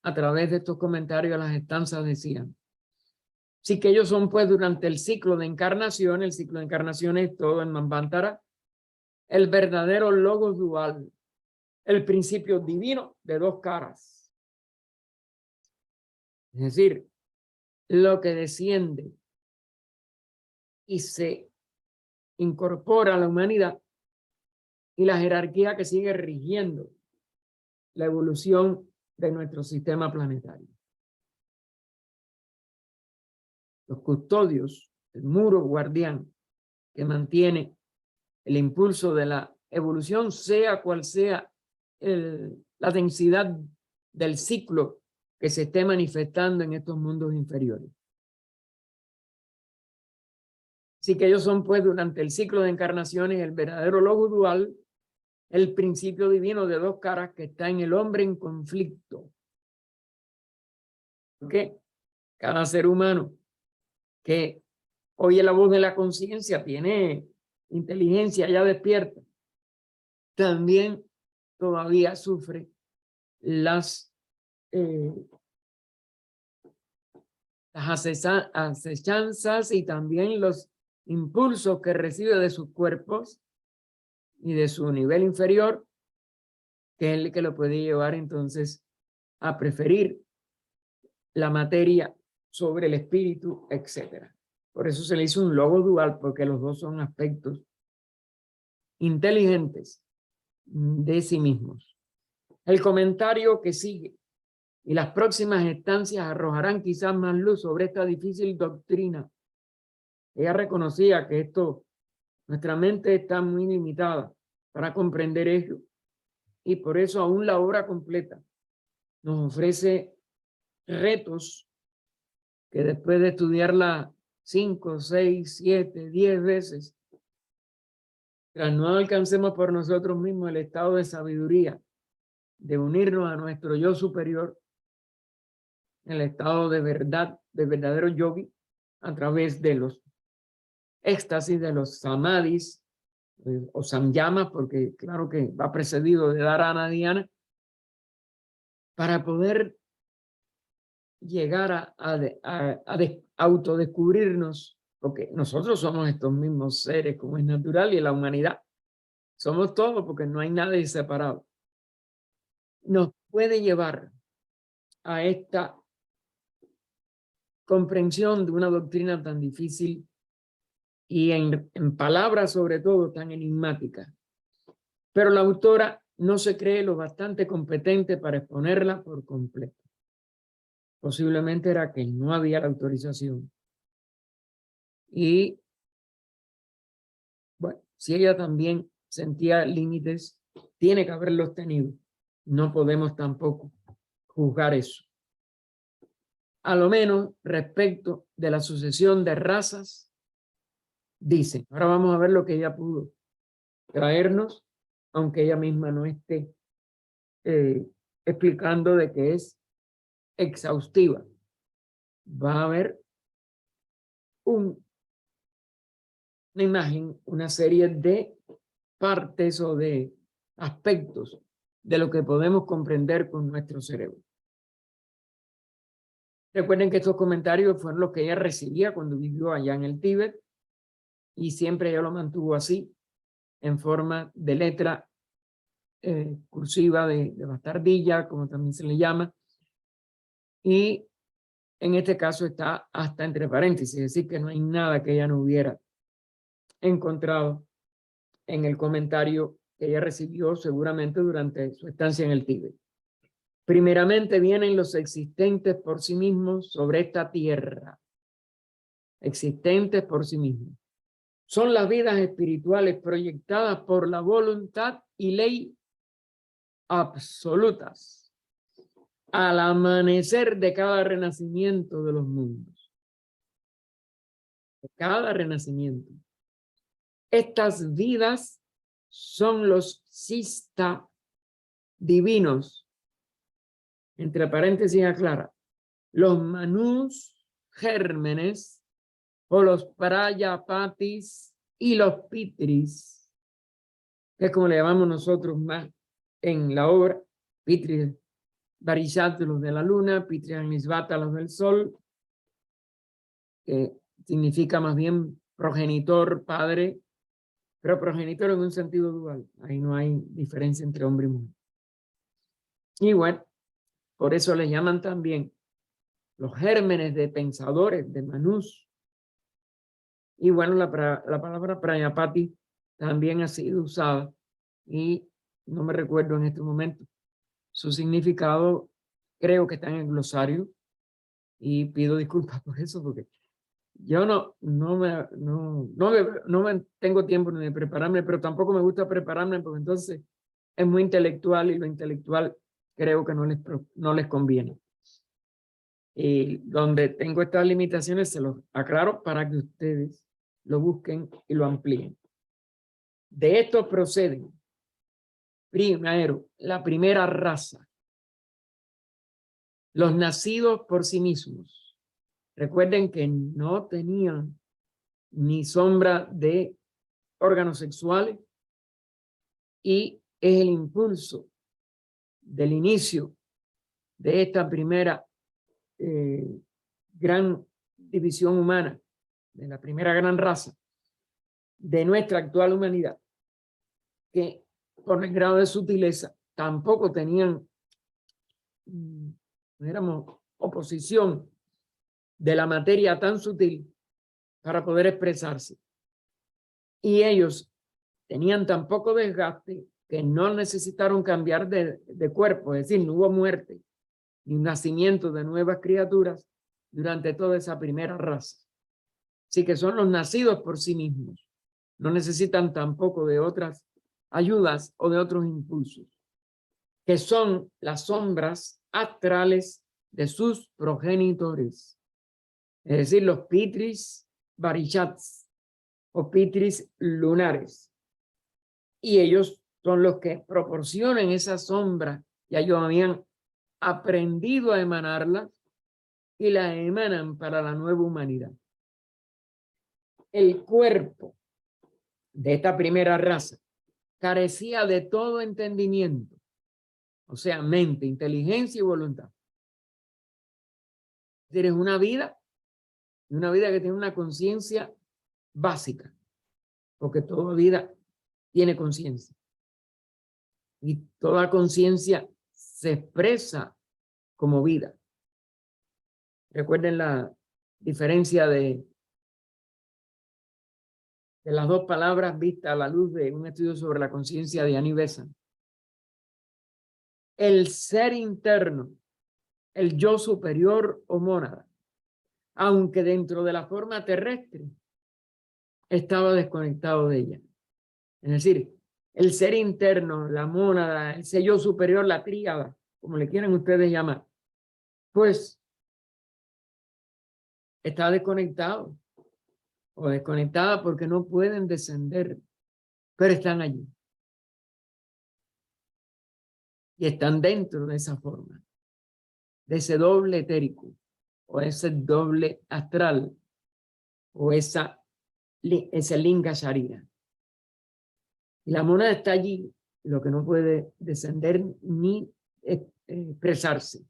a través de estos comentarios. Las estancias decían. Sí, que ellos son, pues, durante el ciclo de encarnación, el ciclo de encarnación es todo en Manvantara, el verdadero logos dual, el principio divino de dos caras. Es decir, lo que desciende y se incorpora a la humanidad y la jerarquía que sigue rigiendo la evolución de nuestro sistema planetario. Los custodios, el muro guardián que mantiene el impulso de la evolución, sea cual sea la densidad del ciclo que se esté manifestando en estos mundos inferiores. Así que ellos son, pues, durante el ciclo de encarnaciones, el verdadero logo dual, el principio divino de dos caras que está en el hombre en conflicto. Porque cada ser humano que oye la voz de la conciencia tiene inteligencia ya despierta, también todavía sufre las acechanzas y también los impulsos que recibe de sus cuerpos y de su nivel inferior, que es el que lo puede llevar entonces a preferir la materia sobre el espíritu, etc. Por eso se le hizo un logo dual, porque los dos son aspectos inteligentes de sí mismos. El comentario que sigue y las próximas estancias arrojarán quizás más luz sobre esta difícil doctrina. Ella reconocía que nuestra mente está muy limitada para comprender ello, y por eso aún la obra completa nos ofrece retos que después de estudiarla 5, 6, 7, 10 veces, tras no alcancemos por nosotros mismos el estado de sabiduría, de unirnos a nuestro yo superior, el estado de verdad, de verdadero yogi, a través de los éxtasis, de los samadhis, o samyamas, porque claro que va precedido de dharana dhyana, para poder llegar a autodescubrirnos, porque nosotros somos estos mismos seres, como es natural, y la humanidad somos todos, porque no hay nadie separado. Nos puede llevar a esta comprensión de una doctrina tan difícil y en palabras sobre todo tan enigmáticas, pero la autora no se cree lo bastante competente para exponerla por completo. Posiblemente era que no había la autorización. Y bueno, si ella también sentía límites, tiene que haberlos tenido. No podemos tampoco juzgar eso. A lo menos respecto de la sucesión de razas, dice. Ahora vamos a ver lo que ella pudo traernos, aunque ella misma no esté explicando de que es exhaustiva. Va a haber una imagen, una serie de partes o de aspectos de lo que podemos comprender con nuestro cerebro. Recuerden que estos comentarios fueron los que ella recibía cuando vivió allá en el Tíbet y siempre ella lo mantuvo así, en forma de letra cursiva de bastardilla, como también se le llama, y en este caso está hasta entre paréntesis, es decir, que no hay nada que ella no hubiera encontrado en el comentario que ella recibió seguramente durante su estancia en el Tíbet. Primeramente vienen los existentes por sí mismos sobre esta tierra. Existentes por sí mismos. Son las vidas espirituales proyectadas por la voluntad y ley absolutas al amanecer de cada renacimiento de los mundos. De cada renacimiento. Estas vidas son los sista divinos. Entre paréntesis aclara. Los manús gérmenes o los prayapatis y los pitris, que es como le llamamos nosotros más en la obra, pitris varishat, los de la luna, pitris anisvata, los del sol, que significa más bien progenitor, padre, pero progenitor en un sentido dual, ahí no hay diferencia entre hombre y mujer. Y bueno, por eso le llaman también los gérmenes de pensadores, de manús. Y bueno, la palabra prayapati también ha sido usada y no me recuerdo en este momento su significado, creo que está en el glosario y pido disculpas por eso porque yo no me tengo tiempo ni de prepararme, pero tampoco me gusta prepararme porque entonces es muy intelectual y lo intelectual creo que no les conviene. Y donde tengo estas limitaciones se los aclaro para que ustedes lo busquen y lo amplíen. De esto proceden, primero, la primera raza, los nacidos por sí mismos. Recuerden que no tenían ni sombra de órganos sexuales y es el impulso del inicio de esta primera gran división humana, de la primera gran raza de nuestra actual humanidad, que por el grado de sutileza tampoco tenían, éramos oposición de la materia tan sutil para poder expresarse. Y ellos tenían tan poco desgaste que no necesitaron cambiar de cuerpo, es decir, no hubo muerte ni nacimiento de nuevas criaturas durante toda esa primera raza. Así que son los nacidos por sí mismos. No necesitan tampoco de otras ayudas o de otros impulsos, que son las sombras astrales de sus progenitores. Es decir, los pitris varishats o pitris lunares. Y ellos son los que proporcionan esa sombra. Ya ellos habían aprendido a emanarla y la emanan para la nueva humanidad. El cuerpo de esta primera raza carecía de todo entendimiento, o sea, mente, inteligencia y voluntad. Tienes una vida que tiene una conciencia básica, porque toda vida tiene conciencia. Y toda conciencia se expresa como vida. Recuerden la diferencia de de las dos palabras vistas a la luz de un estudio sobre la conciencia de Annie Besant. El ser interno, el yo superior o mónada, aunque dentro de la forma terrestre, estaba desconectado de ella. Es decir, el ser interno, la mónada, el ser yo superior, la tríada, como le quieran ustedes llamar, pues está desconectado o desconectada porque no pueden descender, pero están allí. Y están dentro de esa forma, de ese doble etérico, o ese doble astral, o ese linga sharira. Y la mónada está allí, lo que no puede descender ni expresarse.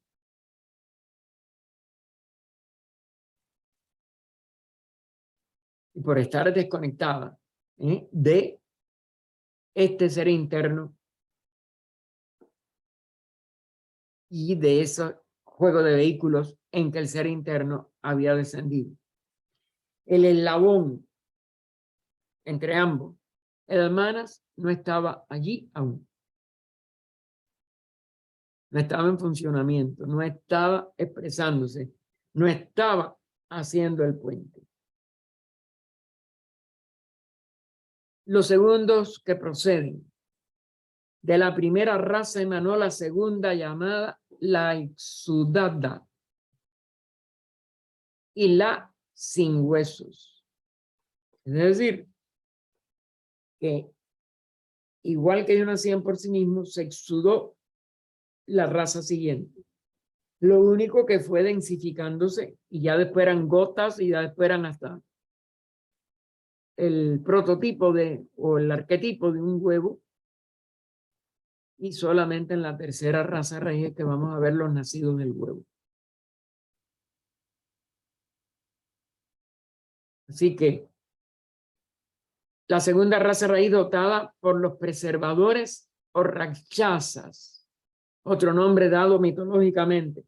Y por estar desconectada de este ser interno y de ese juego de vehículos en que el ser interno había descendido. El eslabón entre ambos, el manas, no estaba allí aún. No estaba en funcionamiento, no estaba expresándose, no estaba haciendo el puente. Los segundos que proceden de la primera raza emanó la segunda llamada la Ixudada y la sin huesos. Es decir, que igual que ellos nacían por sí mismos, se exudó la raza siguiente. Lo único que fue densificándose y ya después eran gotas y ya después eran hasta el prototipo o el arquetipo de un huevo, y solamente en la tercera raza raíz que vamos a ver los nacidos del huevo. Así que la segunda raza raíz dotada por los preservadores o rakshasas, otro nombre dado mitológicamente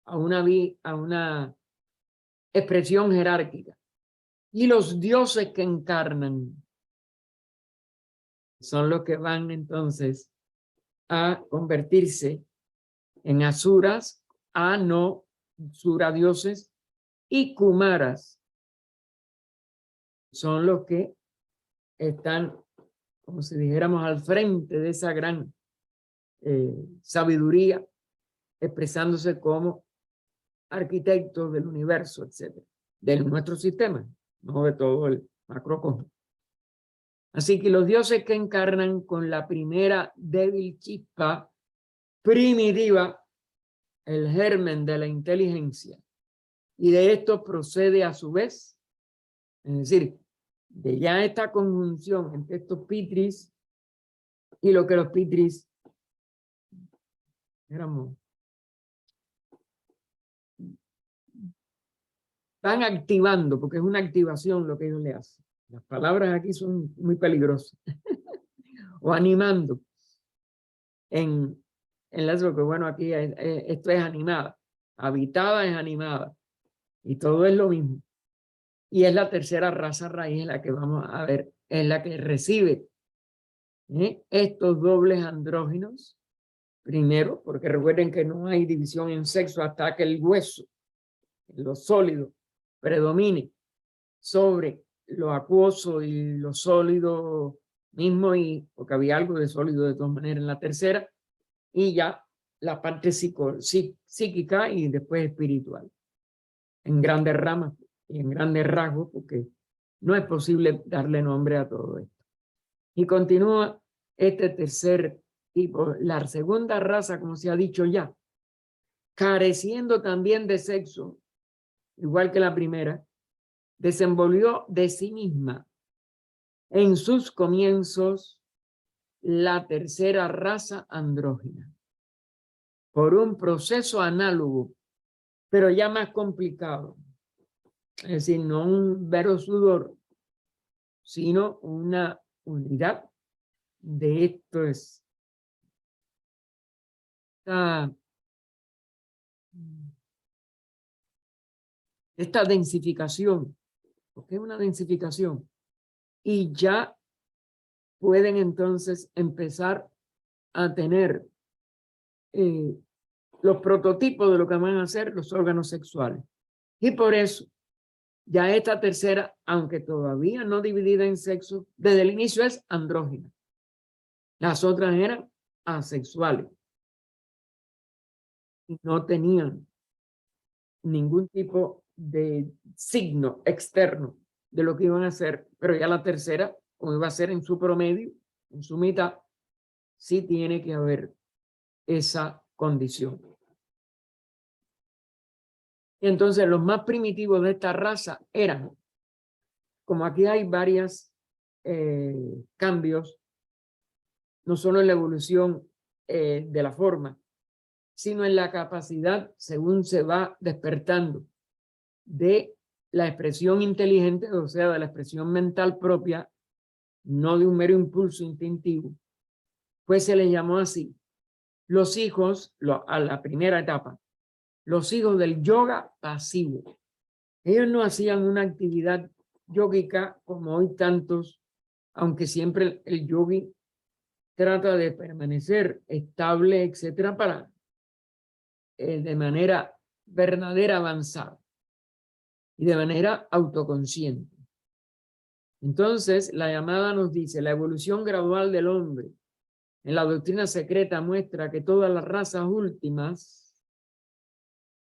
a una expresión jerárquica, y los dioses que encarnan son los que van entonces a convertirse en asuras, no sura dioses, y kumaras son los que están, como si dijéramos, al frente de esa gran sabiduría, expresándose como arquitectos del universo, etcétera, de nuestro sistema, no de todo el macrocosmos. Así que los dioses que encarnan con la primera débil chispa primitiva, el germen de la inteligencia, y de esto procede a su vez, es decir, de ya esta conjunción entre estos pitris y lo que los pitris van activando, porque es una activación lo que ellos le hacen. Las palabras aquí son muy peligrosas. O animando. En eso que bueno, aquí esto es animada. Habitada es animada. Y todo es lo mismo. Y es la tercera raza raíz, la que vamos a ver, es la que recibe estos dobles andróginos. Primero, porque recuerden que no hay división en sexo hasta que el hueso, lo sólido, predomine sobre lo acuoso y lo sólido mismo, y porque había algo de sólido de todas maneras en la tercera, y ya la parte psíquica y después espiritual, en grandes ramas y en grandes rasgos, porque no es posible darle nombre a todo esto. Y continúa este tercer tipo, la segunda raza, como se ha dicho ya, careciendo también de sexo, igual que la primera, desenvolvió de sí misma en sus comienzos la tercera raza andrógina, por un proceso análogo, pero ya más complicado. Es decir, no un mero sudor, sino una unidad de esto es esta densificación. ¿Por qué una densificación? y ya pueden entonces empezar a tener los prototipos de lo que van a ser los órganos sexuales. Y por eso, ya esta tercera, aunque todavía no dividida en sexo, desde el inicio es andrógina. Las otras eran asexuales. Y no tenían ningún tipo de signo externo de lo que iban a hacer, pero ya la tercera, como iba a ser en su promedio, en su mitad, sí tiene que haber esa condición. Y entonces los más primitivos de esta raza eran, como aquí hay varios cambios, no solo en la evolución de la forma, sino en la capacidad, según se va despertando, de la expresión inteligente, o sea, de la expresión mental propia, no de un mero impulso instintivo, pues se le llamó así. Los hijos, a la primera etapa, los hijos del yoga pasivo. Ellos no hacían una actividad yógica como hoy tantos, aunque siempre el yogi trata de permanecer estable, etcétera, para de manera verdadera avanzar y de manera autoconsciente. Entonces, la llamada nos dice, la evolución gradual del hombre en la doctrina secreta muestra que todas las razas últimas,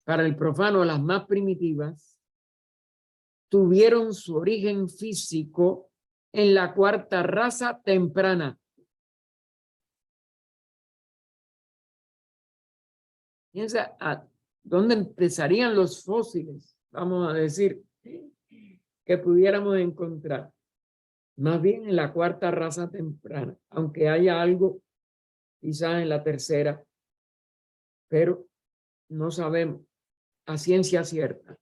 para el profano las más primitivas, tuvieron su origen físico en la cuarta raza temprana. Piensa a dónde empezarían los fósiles, vamos a decir, que pudiéramos encontrar. Más bien en la cuarta raza temprana, aunque haya algo quizás en la tercera, pero no sabemos a ciencia cierta.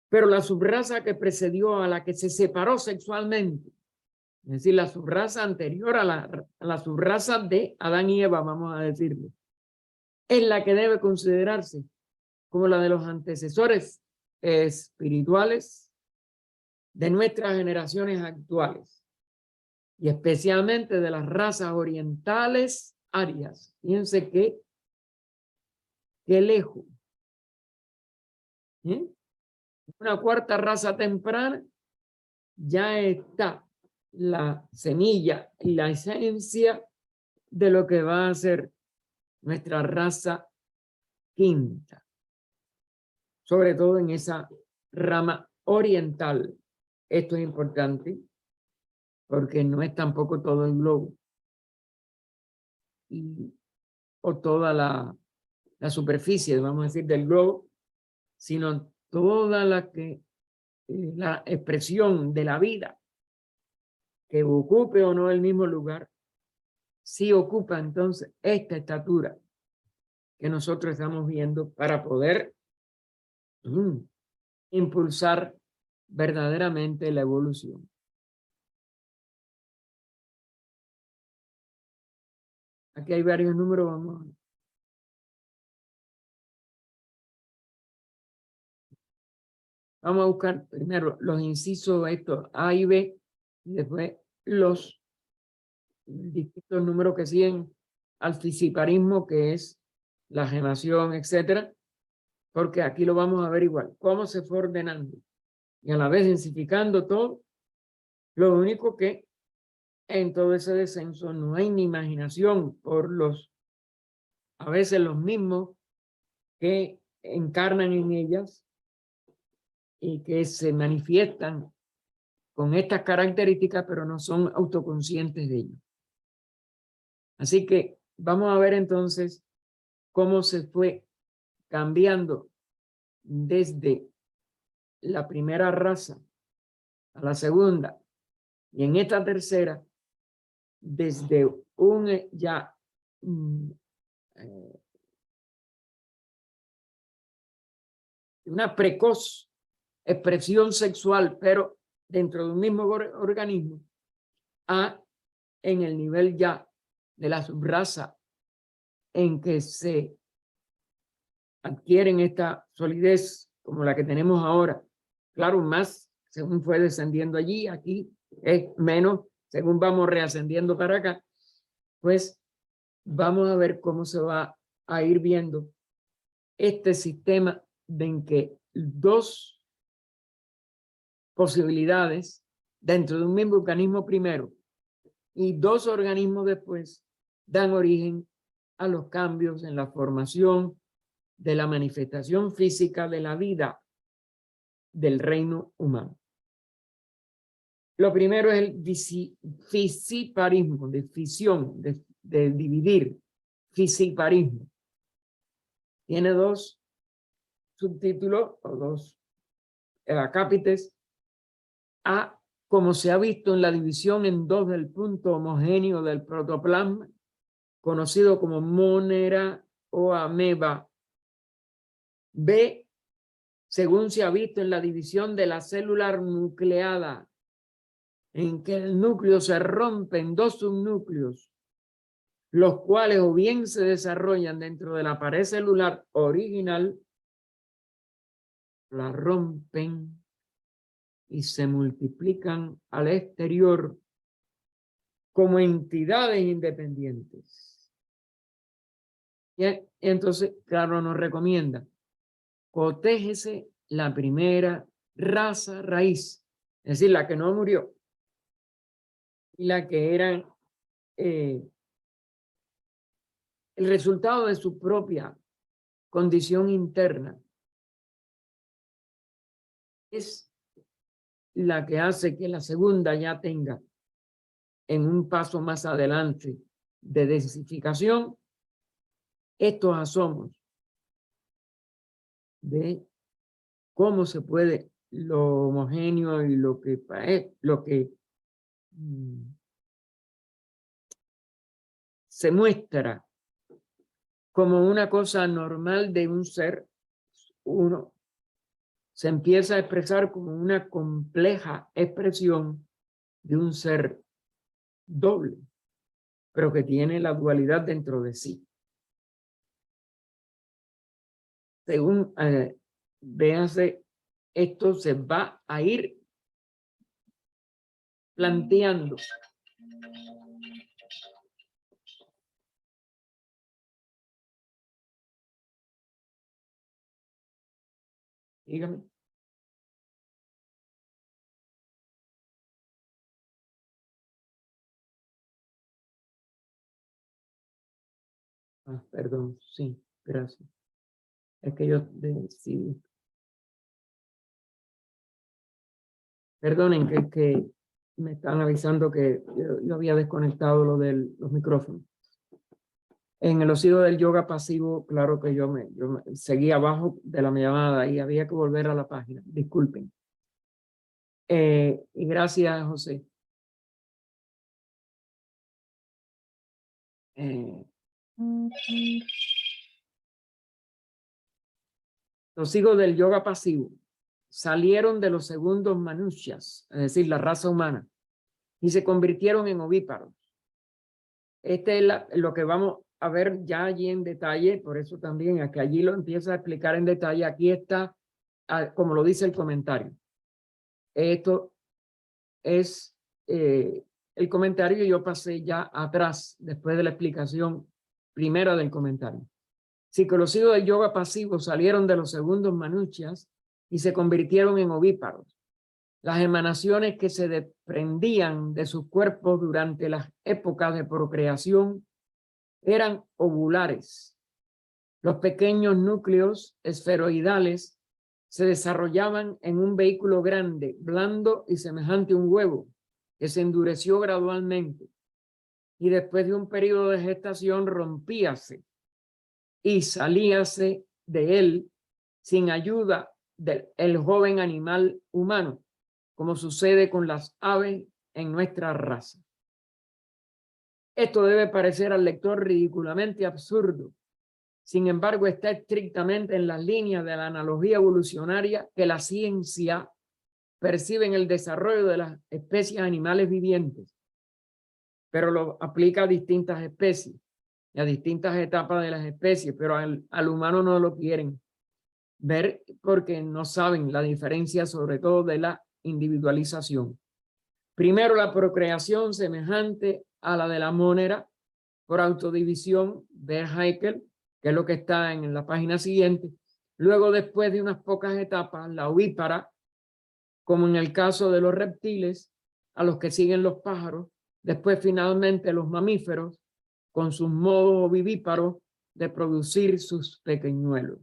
Pero la subraza que precedió a la que se separó sexualmente, es decir, la subraza anterior a la subraza de Adán y Eva, vamos a decirlo, es la que debe considerarse como la de los antecesores espirituales de nuestras generaciones actuales y especialmente de las razas orientales arias. Fíjense qué lejos. Una cuarta raza temprana ya está la semilla y la esencia de lo que va a ser nuestra raza quinta, sobre todo en esa rama oriental. Esto es importante porque no es tampoco todo el globo o toda la superficie, vamos a decir, del globo, sino toda la expresión de la vida que ocupe o no el mismo lugar, sí ocupa entonces esta estatura que nosotros estamos viendo para poder impulsar verdaderamente la evolución. Aquí hay varios números, vamos a buscar primero los incisos estos A y B, y después los distintos números que siguen al fisiparismo, que es la gemación, etcétera, porque aquí lo vamos a ver igual, cómo se fue ordenando y a la vez densificando todo. Lo único que en todo ese descenso no hay ni imaginación por a veces los mismos que encarnan en ellas y que se manifiestan con estas características, pero no son autoconscientes de ello. Así que vamos a ver entonces cómo se fue cambiando desde la primera raza a la segunda y en esta tercera, desde una precoz expresión sexual, pero dentro de un mismo organismo, en el nivel ya de la subraza en que se adquieren esta solidez como la que tenemos ahora. Claro, más según fue descendiendo allí, aquí, es menos, según vamos reascendiendo para acá, pues vamos a ver cómo se va a ir viendo este sistema en que dos posibilidades dentro de un mismo organismo primero y dos organismos después dan origen a los cambios en la formación de la manifestación física de la vida del reino humano. Lo primero es el fisiparismo, de fisión, de dividir, fisiparismo. Tiene dos subtítulos o dos acápites. A, como se ha visto en la división en dos del punto homogéneo del protoplasma, conocido como monera o ameba. B, según se ha visto en la división de la célula nucleada, en que el núcleo se rompe en dos subnúcleos, los cuales o bien se desarrollan dentro de la pared celular original, la rompen y se multiplican al exterior como entidades independientes. Y entonces, claro, nos recomienda, protégese la primera raza raíz, es decir, la que no murió, y la que era el resultado de su propia condición interna. Es la que hace que la segunda ya tenga en un paso más adelante de densificación estos asomos de cómo se puede lo homogéneo y lo que se muestra como una cosa normal de un ser, uno se empieza a expresar como una compleja expresión de un ser doble, pero que tiene la dualidad dentro de sí. Según véanse, esto se va a ir planteando. Dígame. Ah, perdón, sí, gracias. Es que yo decidí. Perdonen que me están avisando que yo había desconectado lo de los micrófonos. En el osido del yoga pasivo, claro que yo me seguí abajo de la llamada y había que volver a la página. Disculpen. Y gracias, José. Los hijos del yoga pasivo salieron de los segundos manushas, es decir, la raza humana, y se convirtieron en ovíparos. Este es lo que vamos a ver ya allí en detalle, por eso también aquí allí lo empieza a explicar en detalle. Aquí está, como lo dice el comentario. Esto es el comentario que yo pasé ya atrás, después de la explicación primera del comentario. Si que los hijos del yoga pasivo salieron de los segundos manushas y se convirtieron en ovíparos. Las emanaciones que se desprendían de sus cuerpos durante las épocas de procreación eran ovulares. Los pequeños núcleos esferoidales se desarrollaban en un vehículo grande, blando y semejante a un huevo, que se endureció gradualmente y después de un periodo de gestación rompíase y salíase de él sin ayuda del joven animal humano, como sucede con las aves en nuestra raza. Esto debe parecer al lector ridículamente absurdo. Sin embargo, está estrictamente en las líneas de la analogía evolucionaria que la ciencia percibe en el desarrollo de las especies animales vivientes, pero lo aplica a distintas especies y a distintas etapas de las especies, pero al humano no lo quieren ver porque no saben la diferencia, sobre todo de la individualización. Primero, la procreación semejante a la de la monera por autodivisión, ver Haeckel, que es lo que está en la página siguiente. Luego, después de unas pocas etapas, la ovípara, como en el caso de los reptiles, a los que siguen los pájaros. Después, finalmente, los mamíferos, con sus modos vivíparos de producir sus pequeñuelos.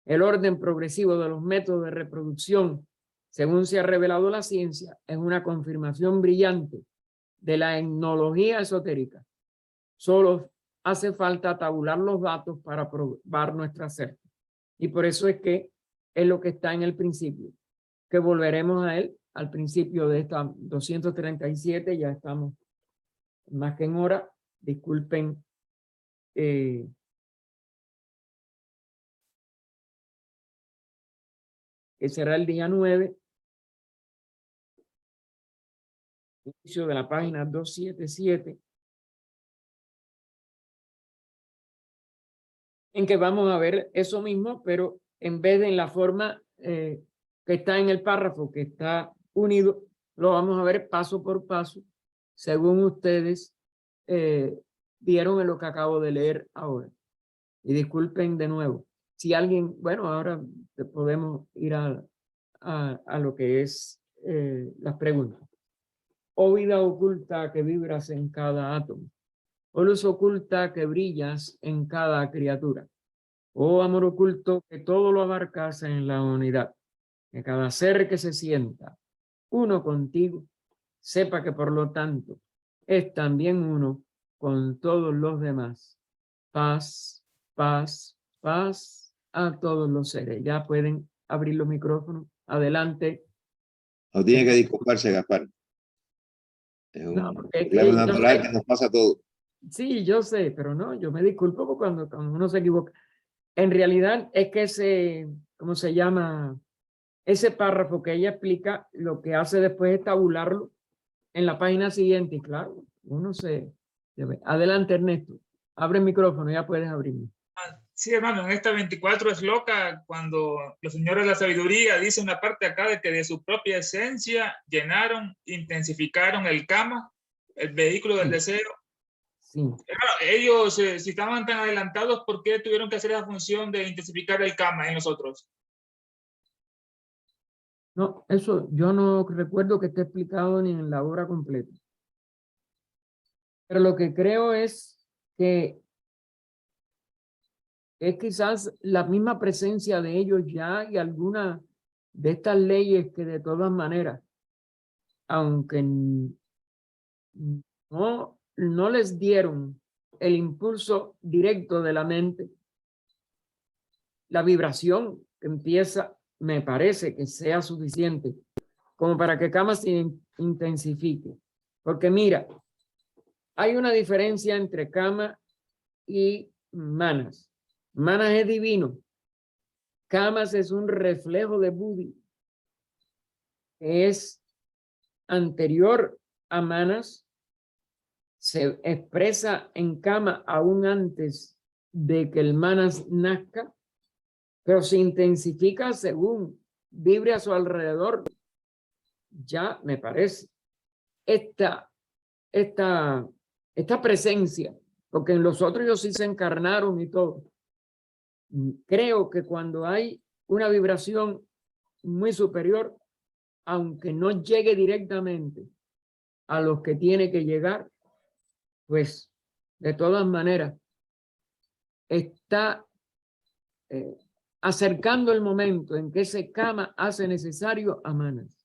El orden progresivo de los métodos de reproducción, según se ha revelado la ciencia, es una confirmación brillante de la etnología esotérica. Solo hace falta tabular los datos para probar nuestra certeza. Y por eso es que es lo que está en el principio, que volveremos a él al principio de esta 237, ya estamos más que en hora, disculpen. Que será el día 9, inicio de la página 277, en que vamos a ver eso mismo, pero en vez de en la forma que está en el párrafo, que está unido, lo vamos a ver paso por paso, según ustedes vieron en lo que acabo de leer ahora. Y disculpen de nuevo. Si alguien, bueno, ahora podemos ir a lo que es las preguntas. Oh vida oculta que vibras en cada átomo. Oh luz oculta que brillas en cada criatura. Oh amor oculto que todo lo abarcas en la unidad. Que cada ser que se sienta uno contigo, sepa que por lo tanto es también uno con todos los demás. Paz, paz, paz a todos los seres. Ya pueden abrir los micrófonos. Adelante. No tiene que disculparse, Gaspar. Es un problema natural que nos pasa a todos. Sí, yo sé, pero no, yo me disculpo cuando uno se equivoca. En realidad es que ese, ¿cómo se llama? Ese párrafo que ella explica, lo que hace después es tabularlo en la página siguiente. Y claro, uno se... Adelante, Ernesto. Abre el micrófono, ya puedes abrirlo. Sí, hermano, en esta 24 es loca cuando los señores de la sabiduría dicen una parte acá de que de su propia esencia llenaron, intensificaron el Kama, el vehículo del deseo. Sí. Hermano, ellos, si estaban tan adelantados, ¿por qué tuvieron que hacer esa función de intensificar el Kama en nosotros? No, eso yo no recuerdo que esté explicado ni en la obra completa. Pero lo que creo es que es quizás la misma presencia de ellos ya y alguna de estas leyes que de todas maneras, aunque no les dieron el impulso directo de la mente, la vibración que empieza, me parece que sea suficiente como para que Kama se intensifique. Porque mira, hay una diferencia entre Kama y Manas. Manas es divino. Kamas es un reflejo de Buddhi. Es anterior a Manas. Se expresa en Kama aún antes de que el Manas nazca, pero se intensifica según vibre a su alrededor. Ya me parece esta presencia, porque en los otros ellos sí se encarnaron y todo. Creo que cuando hay una vibración muy superior, aunque no llegue directamente a los que tiene que llegar, pues de todas maneras está acercando el momento en que ese Kama hace necesario a Manas.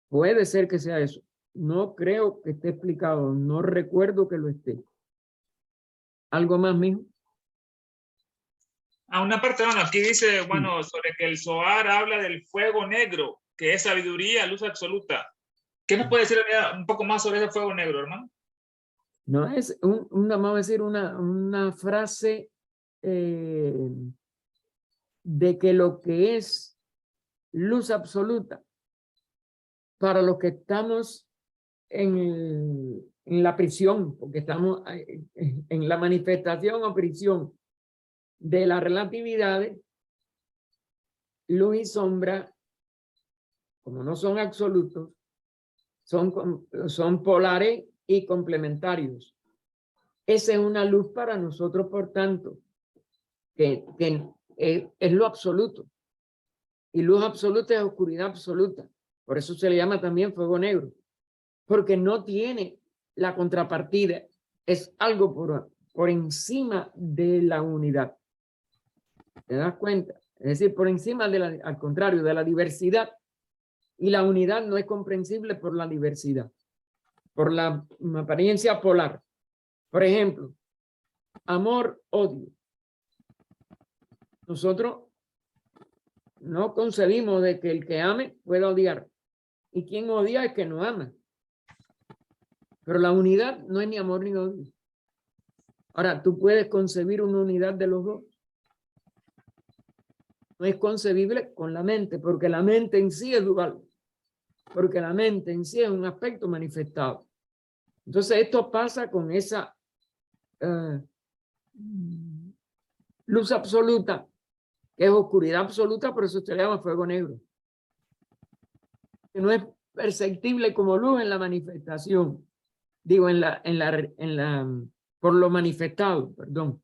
Puede ser que sea eso. No creo que esté explicado. No recuerdo que lo esté. ¿Algo más, mijo? A una parte, bueno, aquí dice, bueno, sobre que el Zohar habla del fuego negro, que es sabiduría, luz absoluta. ¿Qué nos puede decir un poco más sobre ese fuego negro, hermano? No es vamos a decir, una frase de que lo que es luz absoluta para los que estamos en la prisión, porque estamos en la manifestación o prisión de las relatividades, luz y sombra, como no son absolutos, son polares y complementarios. Esa es una luz para nosotros, por tanto, que es lo absoluto. Y luz absoluta es oscuridad absoluta. Por eso se le llama también fuego negro. Porque no tiene la contrapartida. Es algo por encima de la unidad. ¿Te das cuenta? Es decir, por encima al contrario, de la diversidad. Y la unidad no es comprensible por la diversidad. Por la apariencia polar. Por ejemplo, amor, odio. Nosotros no concebimos de que el que ame pueda odiar. Y quien odia es que no ama. Pero la unidad no es ni amor ni odio. Ahora, tú puedes concebir una unidad de los dos. No es concebible con la mente, porque la mente en sí es dual. Porque la mente en sí es un aspecto manifestado. Entonces, esto pasa con esa luz absoluta, que es oscuridad absoluta, por eso se le llama fuego negro. Que no es perceptible como luz en la manifestación. Digo, por lo manifestado, perdón.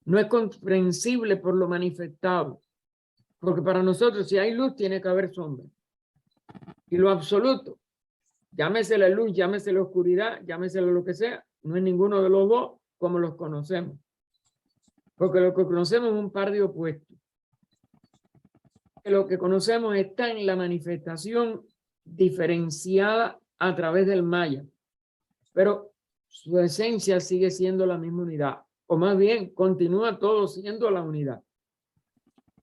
No es comprensible por lo manifestado. Porque para nosotros, si hay luz, tiene que haber sombra. Y lo absoluto, llámese la luz, llámese la oscuridad, llámese lo que sea, no es ninguno de los dos como los conocemos. Porque lo que conocemos es un par de opuestos. Lo que conocemos está en la manifestación diferenciada a través del maya. Pero su esencia sigue siendo la misma unidad. O más bien, continúa todo siendo la unidad.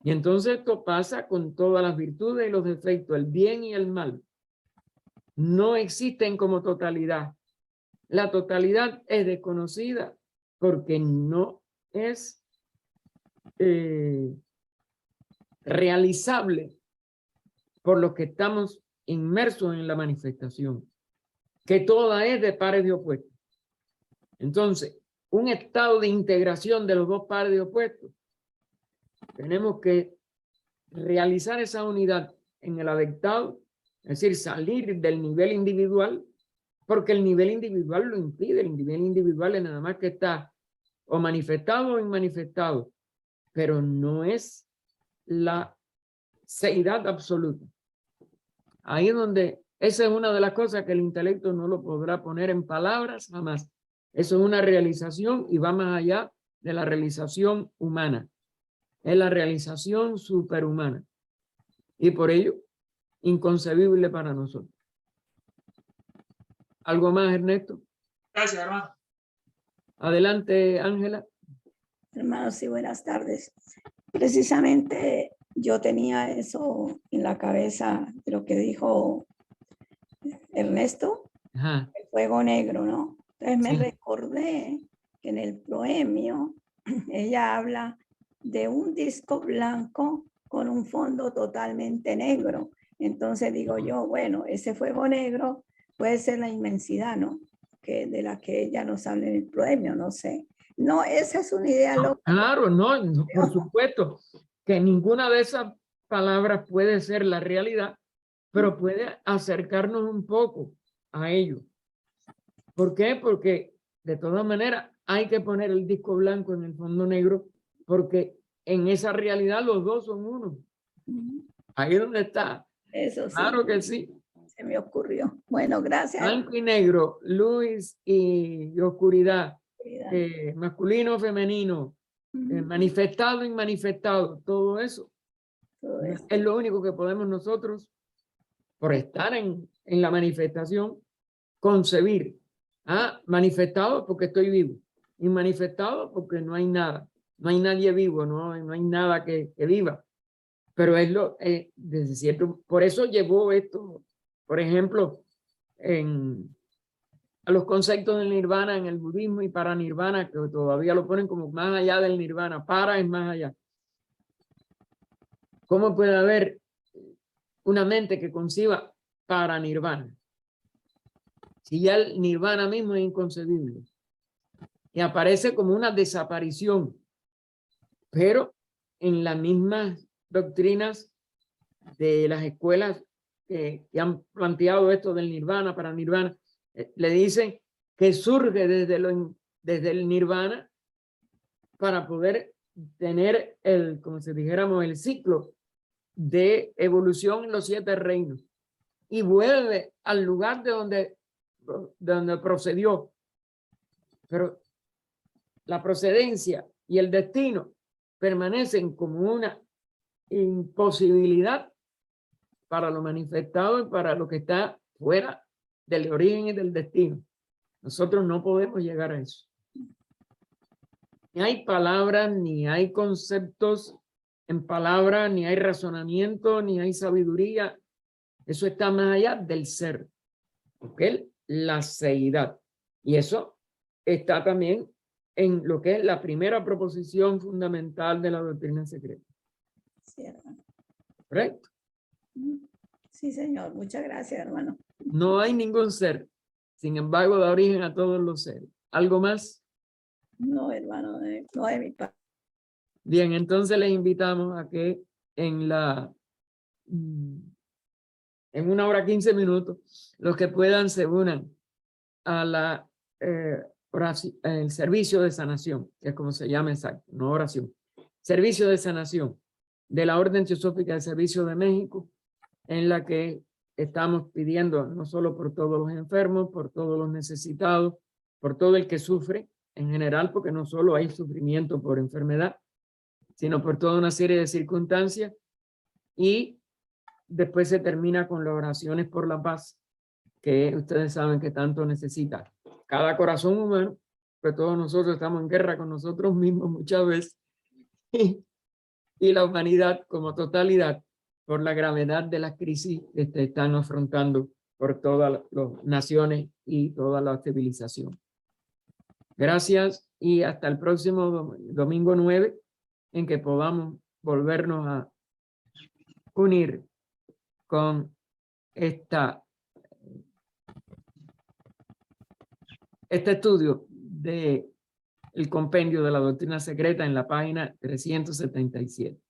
Y entonces esto pasa con todas las virtudes y los defectos, el bien y el mal. No existen como totalidad. La totalidad es desconocida porque no es realizable por los que estamos inmersos en la manifestación, que toda es de pares de opuestos. Entonces, un estado de integración de los dos pares de opuestos, tenemos que realizar esa unidad en el adectado, es decir, salir del nivel individual, porque el nivel individual lo impide. El nivel individual es nada más que está o manifestado o inmanifestado, pero no es la seidad absoluta. Ahí es donde, esa es una de las cosas que el intelecto no lo podrá poner en palabras jamás. Eso es una realización y va más allá de la realización humana. Es la realización superhumana. Y por ello, inconcebible para nosotros. ¿Algo más, Ernesto? Gracias, hermano. Adelante, Ángela. Hermanos, sí, buenas tardes. Precisamente yo tenía eso en la cabeza de lo que dijo Ernesto, Ajá. el fuego negro, ¿no? Entonces me Sí. recordé que en el proemio ella habla de un disco blanco con un fondo totalmente negro. Entonces digo yo, bueno, ese fuego negro puede ser la inmensidad, ¿no? Que de la que ella nos habla en el proemio, no sé. No, esa es una idea loca. Claro, no, por supuesto que ninguna de esas palabras puede ser la realidad, pero puede acercarnos un poco a ello. ¿Por qué? Porque de todas maneras hay que poner el disco blanco en el fondo negro, porque en esa realidad los dos son uno. Ahí es donde está. Eso sí. Claro que sí. Se me ocurrió. Bueno, gracias. Blanco y negro, luz y oscuridad, masculino, femenino, manifestado, inmanifestado, todo eso. Todo eso. Es lo único que podemos nosotros, por estar en la manifestación, concebir. Manifestado porque estoy vivo, inmanifestado porque no hay nada, no hay nadie vivo, no hay nada que viva. Pero es desde cierto, por eso llevó esto, por ejemplo, a los conceptos del nirvana en el budismo y para nirvana, que todavía lo ponen como más allá del nirvana. Para es más allá. ¿Cómo puede haber una mente que conciba para nirvana? Si ya el nirvana mismo es inconcebible. Y aparece como una desaparición. Pero en las mismas doctrinas de las escuelas que han planteado esto del nirvana para nirvana, le dicen que surge desde el nirvana para poder tener como si dijéramos, el ciclo de evolución en los 7 reinos y vuelve al lugar de donde procedió. Pero la procedencia y el destino permanecen como una imposibilidad para lo manifestado y para lo que está fuera del origen y del destino. Nosotros no podemos llegar a eso. Ni hay palabras, ni hay conceptos en palabras, ni hay razonamiento, ni hay sabiduría. Eso está más allá del ser, porque la seidad. Y eso está también en lo que es la primera proposición fundamental de la doctrina secreta. Sí, hermano. ¿Correcto? Sí, señor. Muchas gracias, hermano. No hay ningún ser, sin embargo, da origen a todos los seres. ¿Algo más? No, hermano, no de mi parte. Bien, entonces les invitamos a que en 1 hora 15 minutos, los que puedan se unan a la el servicio de sanación, que es como se llama exacto, no oración. Servicio de sanación de la Orden Teosófica del Servicio de México, en la que estamos pidiendo no solo por todos los enfermos, por todos los necesitados, por todo el que sufre en general, porque no solo hay sufrimiento por enfermedad, sino por toda una serie de circunstancias, y después se termina con las oraciones por la paz, que ustedes saben que tanto necesita cada corazón humano, pero todos nosotros estamos en guerra con nosotros mismos muchas veces, y la humanidad como totalidad, por la gravedad de las crisis que están afrontando por todas las naciones y toda la civilización. Gracias y hasta el próximo domingo 9, en que podamos volvernos a unir con este estudio del compendio de la doctrina secreta en la página 377.